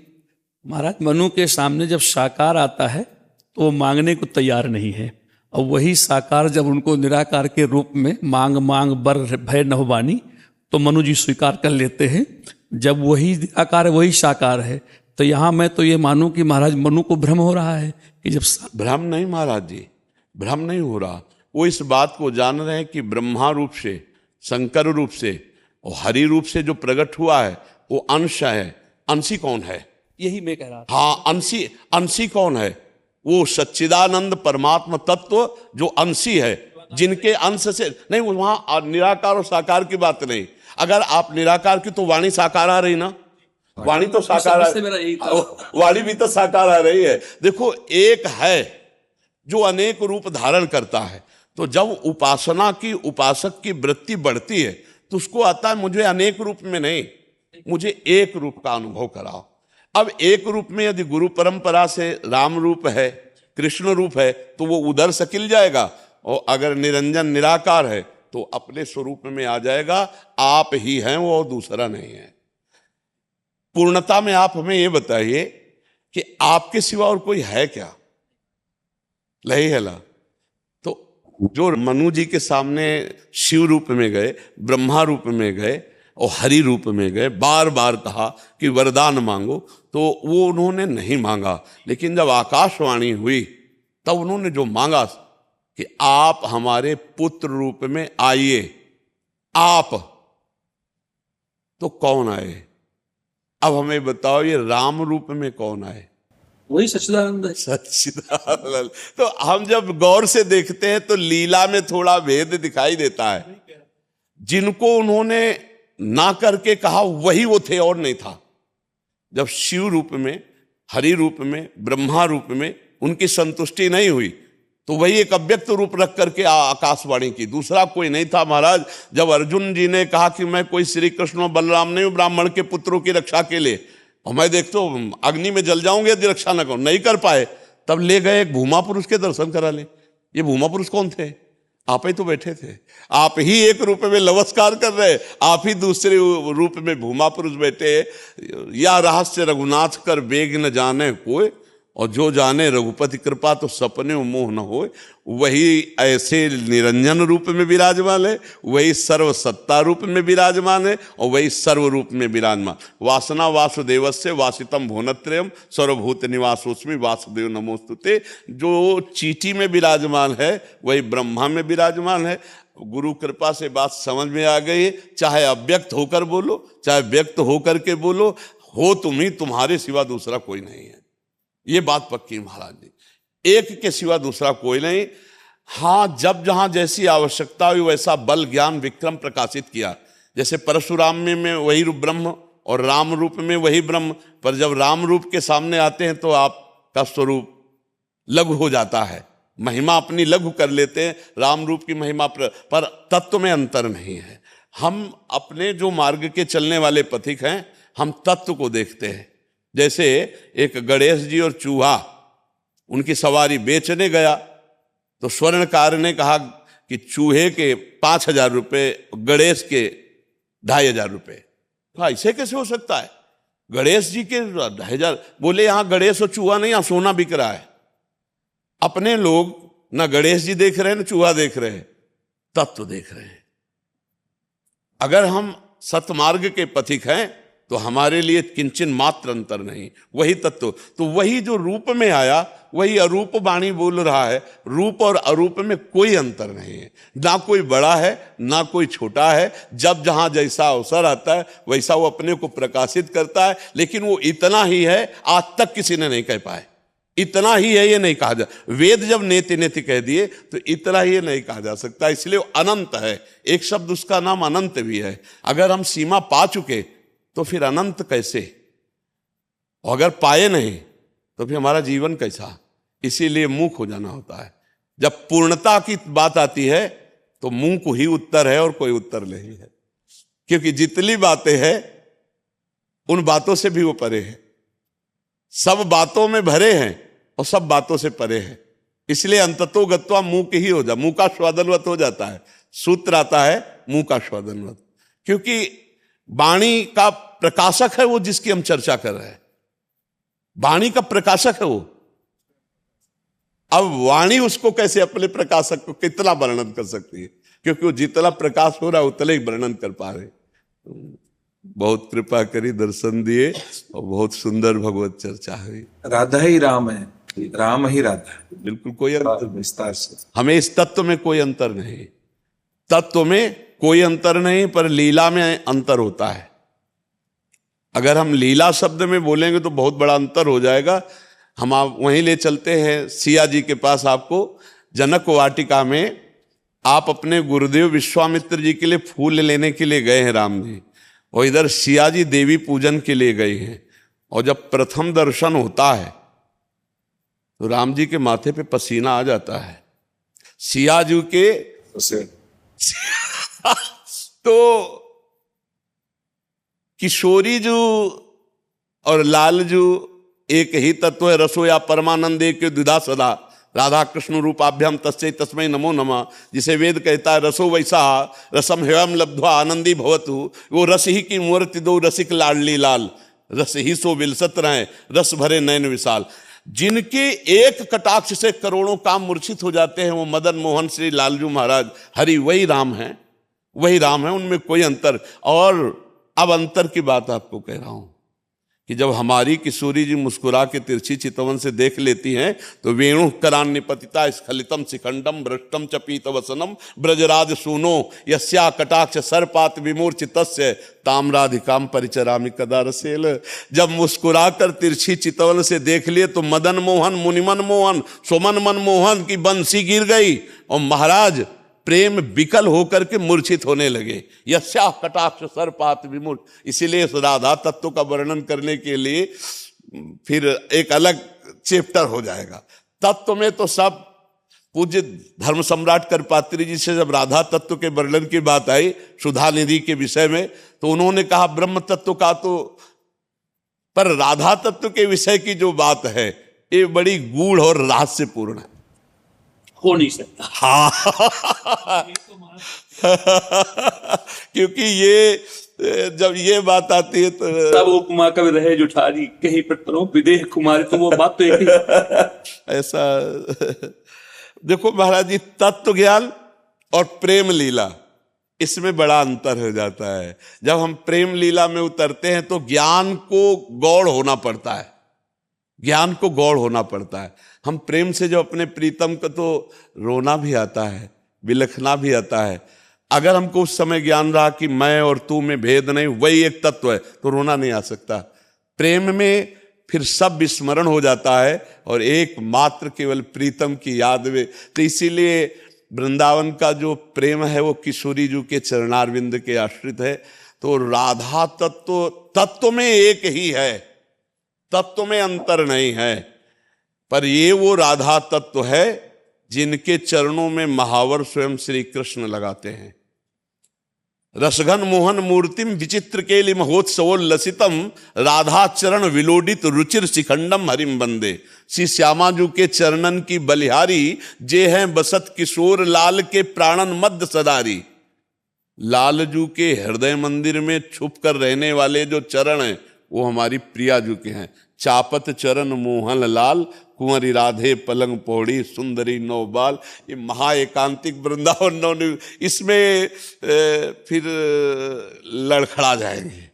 S8: महाराज मनु के सामने जब साकार आता है तो वो मांगने को तैयार नहीं है, और वही साकार जब उनको निराकार के रूप में मांग मांग बर भय नभवानी, तो मनु जी स्वीकार कर लेते हैं। जब वही निराकार है वही साकार है, तो यहाँ मैं तो ये मानूं कि महाराज मनु को भ्रम हो रहा है कि जब
S1: भ्रम नहीं महाराज जी, भ्रम नहीं हो रहा। वो इस बात को जान रहे हैं कि ब्रह्मा रूप से, शंकर रूप से और हरि रूप से जो प्रकट हुआ है वो अंश है। अंशी कौन है?
S8: यही मैं कह रहा था।
S1: हाँ, अंशी कौन है? वो सच्चिदानंद परमात्मा तत्व जो अंशी है, जिनके अंश से नहीं, वहां निराकार और साकार की बात नहीं। अगर आप निराकार की तो वाणी साकार आ रही ना, वाणी तो साकार वाणी भी तो साकार आ रही है। देखो, एक है जो अनेक रूप धारण करता है, तो जब उपासना की, उपासक की वृत्ति बढ़ती है तो उसको आता है मुझे अनेक रूप में नहीं, मुझे एक रूप का अनुभव कराओ। अब एक रूप में यदि गुरु परंपरा से राम रूप है, कृष्ण रूप है, तो वो उधर सकिल जाएगा, और अगर निरंजन निराकार है तो अपने स्वरूप में आ जाएगा। आप ही हैं वो, दूसरा नहीं है। पूर्णता में आप हमें ये बताइए कि आपके सिवा और कोई है क्या? लही है ला। तो जो मनु जी के सामने शिव रूप में गए, ब्रह्मा रूप में गए और हरि रूप में गए, बार बार कहा कि वरदान मांगो, तो वो उन्होंने नहीं मांगा। लेकिन जब आकाशवाणी हुई तब उन्होंने जो मांगा कि आप हमारे पुत्र रूप में आइए, आप, तो कौन आए? अब हमें बताओ, ये राम रूप में कौन आए?
S8: वही सच्चिदानंद है।
S1: सच्चिदानंद। तो हम जब गौर से देखते हैं तो लीला में थोड़ा भेद दिखाई देता है। जिनको उन्होंने ना करके कहा वही वो थे और नहीं था। जब शिव रूप में, हरि रूप में, ब्रह्मा रूप में उनकी संतुष्टि नहीं हुई तो वही एक अव्यक्त रूप रख करके आकाशवाणी की, दूसरा कोई नहीं था। महाराज, जब अर्जुन जी ने कहा कि मैं कोई श्री कृष्ण और बलराम नहीं हूं ब्राह्मण के पुत्रों की रक्षा के लिए, और मैं देखता हूं अग्नि में जल जाऊंगे यदि रक्षा न करूं, नहीं कर पाए, तब ले गए एक भूमा पुरुष के दर्शन करा ले। ये भूमा पुरुष कौन थे? आप ही तो बैठे थे। आप ही एक रूप में नमस्कार कर रहे, आप ही दूसरे रूप में भूमा पुरुष बैठे। या रहस्य रघुनाथ कर वेग न जाने कोई, और जो जाने रघुपति कृपा तो सपने मोह न होए। वही ऐसे निरंजन रूप में विराजमान है, वही सर्व सत्ता रूप में विराजमान है, और वही सर्व रूप में विराजमान। वासना वासुदेवस्य वासितम भुवनत्रयम् सर्वभूत निवासोस्मि वासुदेव नमोस्तुते। जो चीटी में विराजमान है वही ब्रह्मा में विराजमान है। गुरु कृपा से बात समझ में आ गई। चाहे अव्यक्त होकर बोलो, चाहे व्यक्त होकर के बोलो, हो तुम ही, तुम्हारे सिवा दूसरा कोई नहीं है। ये बात पक्की महाराज जी, एक के सिवा दूसरा कोई नहीं। हाँ, जब जहां जैसी आवश्यकता हुई वैसा बल ज्ञान विक्रम प्रकाशित किया। जैसे परशुराम में वही रूप ब्रह्म और राम रूप में वही ब्रह्म, पर जब राम रूप के सामने आते हैं तो आपका स्वरूप लघु हो जाता है, महिमा अपनी लघु कर लेते हैं। राम रूप की महिमा पर तत्व में अंतर नहीं है। हम अपने जो मार्ग के चलने वाले पथिक हैं, हम तत्व को देखते हैं। जैसे एक गणेश जी और चूहा, उनकी सवारी बेचने गया तो स्वर्णकार ने कहा कि चूहे के 5,000 रुपये, गणेश के 2,500 रुपये। ऐसे कैसे हो सकता है? गणेश जी के 2,500? बोले यहाँ गणेश और चूहा नहीं, यहाँ सोना बिक रहा है। अपने लोग ना गणेश जी देख रहे हैं ना चूहा देख रहे हैं, तत्व देख रहे हैं। अगर हम सतमार्ग के पथिक हैं तो हमारे लिए किंचन मात्र अंतर नहीं, वही तत्व। तो वही जो रूप में आया वही अरूप वाणी बोल रहा है। रूप और अरूप में कोई अंतर नहीं है, ना कोई बड़ा है ना कोई छोटा है। जब जहां जैसा अवसर आता है वैसा वो अपने को प्रकाशित करता है। लेकिन वो इतना ही है, आज तक किसी ने नहीं कह पाए। इतना ही है ये नहीं कहा जा, वेद जब नेति नेति कह दिए तो इतना ही नहीं कहा जा सकता। इसलिए वो अनंत है। एक शब्द उसका नाम अनंत भी है। अगर हम सीमा पा चुके तो फिर अनंत कैसे? और अगर पाए नहीं तो फिर हमारा जीवन कैसा? इसीलिए मूक हो जाना होता है। जब पूर्णता की बात आती है तो मूक ही उत्तर है और कोई उत्तर नहीं है। क्योंकि जितनी बातें हैं उन बातों से भी वो परे है। सब बातों में भरे हैं और सब बातों से परे है। इसलिए अंततो गत्वा मूक ही हो जा, मूकाश्वादनवत हो जाता है। सूत्र आता है मूकाश्वादनवत, क्योंकि वाणी का प्रकाशक है वो जिसकी हम चर्चा कर रहे हैं। वाणी का प्रकाशक है वो। अब वाणी उसको कैसे अपने प्रकाशक को कितना वर्णन कर सकती है? क्योंकि वो जितना प्रकाश हो रहा है उतना ही वर्णन कर पा रहे। बहुत कृपा करी, दर्शन दिए और बहुत सुंदर भगवत चर्चा हुई।
S9: राधा ही राम है, राम ही राधा है।
S1: बिल्कुल कोई अंतर,
S9: विस्तार से
S1: हमें इस तत्व में कोई अंतर नहीं। तत्व में कोई अंतर नहीं, पर लीला में अंतर होता है। अगर हम लीला शब्द में बोलेंगे तो बहुत बड़ा अंतर हो जाएगा। हम आप वहीं ले चलते हैं सिया जी के पास। आपको जनक वाटिका में आप अपने गुरुदेव विश्वामित्र जी के लिए फूल लेने के लिए गए हैं राम जी, और इधर सिया जी देवी पूजन के लिए गए हैं। और जब प्रथम दर्शन होता है तो राम जी के माथे पे पसीना आ जाता है। सिया जी के तो किशोरी जू और लाल जू एक ही तत्व है। रसो या परमानंद एक द्विधा सदा, राधा कृष्ण रूपाभ्याम तस्मै तस्मै नमो नमः। जिसे वेद कहता है रसो वैसा रसम हेवम लब्ध्वा आनंदी भवतु। वो रस ही की मूर्ति दो रसिक लाडली लाल। रस ही सो विलसत रहे, रस भरे नयन विशाल। जिनके एक कटाक्ष से करोड़ों काम मूर्छित हो जाते हैं, वो मदन मोहन श्री लालजू महाराज हरि वही राम है, वही राम है, उनमें कोई अंतर। और अब अंतर की बात आपको कह रहा हूं कि जब हमारी किशोरी जी मुस्कुरा के तिरछी चितवन से देख लेती हैं तो वेणु करान निपतिता स्खलितम शिखंडम भ्रष्टम च पीत वसनम ब्रजराज सूनो यस्या कटाक्ष सर्पात विमूर्छितस्य ताम्राधिकाम परिचरामि कदा रसेल। जब मुस्कुरा कर तिरछी चितवन से देख लिए तो मदन मोहन मुनिमन मोहन सुमन मन मोहन की बंसी गिर गई और महाराज प्रेम विकल होकर के मूर्छित होने लगे। यस्या कटाक्ष सर्पात विमूर्छ। इसीलिए इस राधा तत्व का वर्णन करने के लिए फिर एक अलग चैप्टर हो जाएगा। तत्व में तो सब पूज्य धर्म सम्राट करपात्री जी से जब राधा तत्व के वर्णन की बात आई सुधा निधि के विषय में, तो उन्होंने कहा ब्रह्म तत्व का तो, पर राधा तत्व के विषय की जो बात है ये बड़ी गूढ़ और रहस्यपूर्ण है,
S8: हो नहीं सकता।
S1: हाँ क्योंकि ये जब ये बात आती है तो
S8: तब उपमा कवि रहे जुठारी कहीं पर तरो विदेह कुमारी, तो वो बात तो एक ही।
S1: ऐसा देखो महाराज जी, तत्व ज्ञान और प्रेम लीला इसमें बड़ा अंतर हो जाता है। जब हम प्रेम लीला में उतरते हैं तो ज्ञान को गौड़ होना पड़ता है, ज्ञान को गौड़ होना पड़ता है। हम प्रेम से जो अपने प्रीतम को तो रोना भी आता है, बिलखना भी आता है। अगर हमको उस समय ज्ञान रहा कि मैं और तू में भेद नहीं, वही एक तत्व है, तो रोना नहीं आ सकता। प्रेम में फिर सब विस्मरण हो जाता है और एक मात्र केवल प्रीतम की याद में। तो इसीलिए वृंदावन का जो प्रेम है वो किशोरी जी के चरणारविंद के आश्रित है। तो राधा तत्व में एक ही है, तत्व में अंतर नहीं है। पर ये वो राधा तत्व है जिनके चरणों में महावर स्वयं श्री कृष्ण लगाते हैं। रसघन मोहन मूर्तिम विचित्र केलि महोत्सवोल्लसितम राधा चरण विलोडित रुचिर शिखंडम हरिम बंदे। श्री श्यामाजू के चरणन की बलिहारी जे हैं बसत किशोर लाल के प्राणन मध्य सदारी। लालजू के हृदय मंदिर में छुप कर रहने वाले जो चरण हैं वो हमारी प्रियाजू के हैं। चापत चरण मोहन लाल कुंवरी राधे पलंग पौड़ी सुंदरी नौबाल। ये महा एकांतिक वृंदावन नौ, इसमें फिर लड़खड़ा जाएंगे,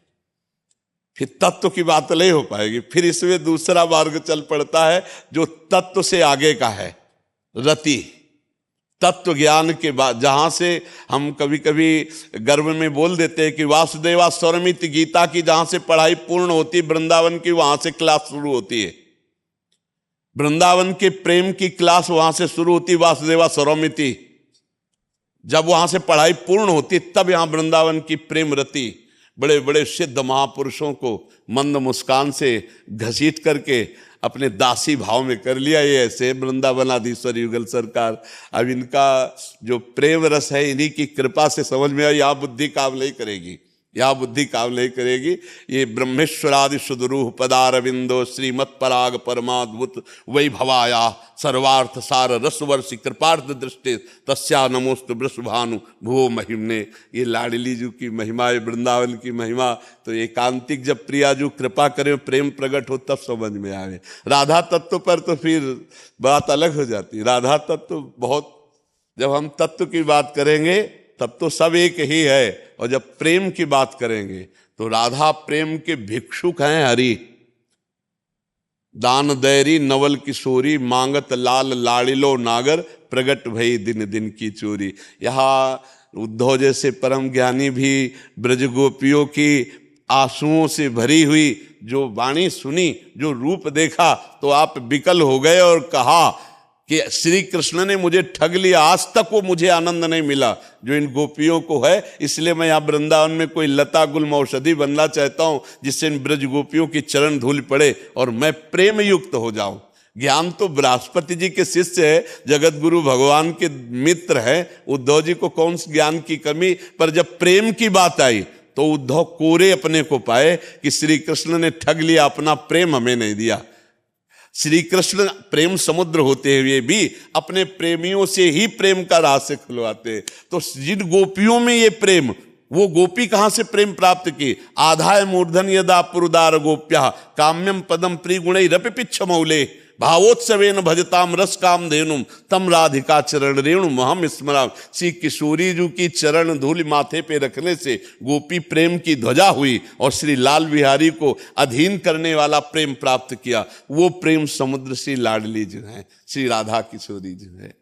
S1: फिर तत्व की बात नहीं हो पाएगी। फिर इसमें दूसरा मार्ग चल पड़ता है जो तत्व से आगे का है, रति तत्व ज्ञान के बाद, जहां से हम कभी कभी गर्व में बोल देते हैं कि वासुदेवा स्वरमित गीता की जहां से पढ़ाई पूर्ण होती वृंदावन की, वहां से क्लास शुरू होती है। वृंदावन के प्रेम की क्लास वहां से शुरू होती वासुदेवा स्वरमिति। जब वहां से पढ़ाई पूर्ण होती तब यहां वृंदावन की प्रेम रति बड़े बड़े सिद्ध महापुरुषों को मंद मुस्कान से घसीट करके अपने दासी भाव में कर लिया। ये ऐसे वृंदावनाधीश्वर युगल सरकार। अब इनका जो प्रेम रस है इन्हीं की कृपा से समझ में आया। यहाँ बुद्धि काम नहीं करेगी, यहाँ बुद्धि काम नहीं करेगी। ये ब्रह्मेश्वरादि सुदरूह पदारविंदो श्रीमत् पराग परमाद्भुत वै भवाया सर्वार्थ सार रसवर्षि कृपार्थ दृष्टि तस्या नमोस्तु वृषभानु भुवो महिमने। ये लाडली जू की महिमा है, वृंदावन की महिमा। तो एकांतिक जब प्रियाजू कृपा करे प्रेम प्रकट हो तब समझ में आवे। राधा तत्व पर तो फिर बात अलग हो जाती। राधा तत्व बहुत, जब हम तत्व की बात करेंगे तब तो सब एक ही है, और जब प्रेम की बात करेंगे तो राधा प्रेम के भिक्षुक हैं हरि। दान दैरी नवल किशोरी मांगत लाल लाड़िलो नागर प्रगट भई दिन दिन की चोरी। यहाँ उद्धव जैसे परम ज्ञानी भी ब्रज गोपियों की आंसुओं से भरी हुई जो वाणी सुनी, जो रूप देखा, तो आप विकल हो गए और कहा कि श्री कृष्ण ने मुझे ठग लिया, आज तक वो मुझे आनंद नहीं मिला जो इन गोपियों को है। इसलिए मैं यहाँ वृंदावन में कोई लता गुल्म औषधि बनना चाहता हूँ जिससे इन ब्रज गोपियों की चरण धूल पड़े और मैं प्रेम युक्त हो जाऊं। ज्ञान तो बृहस्पति जी के शिष्य है, जगत गुरु भगवान के मित्र है, उद्धव जी को कौन सी ज्ञान की कमी। पर जब प्रेम की बात आई तो उद्धव कोरे अपने को पाए कि श्री कृष्ण ने ठग लिया, अपना प्रेम हमें नहीं दिया। श्री कृष्ण प्रेम समुद्र होते हुए भी अपने प्रेमियों से ही प्रेम का रहस्य खुलवाते। तो जिन गोपियों में ये प्रेम वो गोपी कहां से प्रेम प्राप्त की? आधाय मूर्धन यदा पुरुदार गोप्या काम्यम पदम प्रिगुणै रपि पिच्छ मौले भावोत्सवेन भजताम रस काम धेनुम तम राधिका चरण रेणु महम स्मराम। श्री किशोरी जी की चरण धूल माथे पे रखने से गोपी प्रेम की ध्वजा हुई और श्री लाल बिहारी को अधीन करने वाला प्रेम प्राप्त किया। वो प्रेम समुद्र श्री लाडली जो है, श्री राधा किशोरी जो है।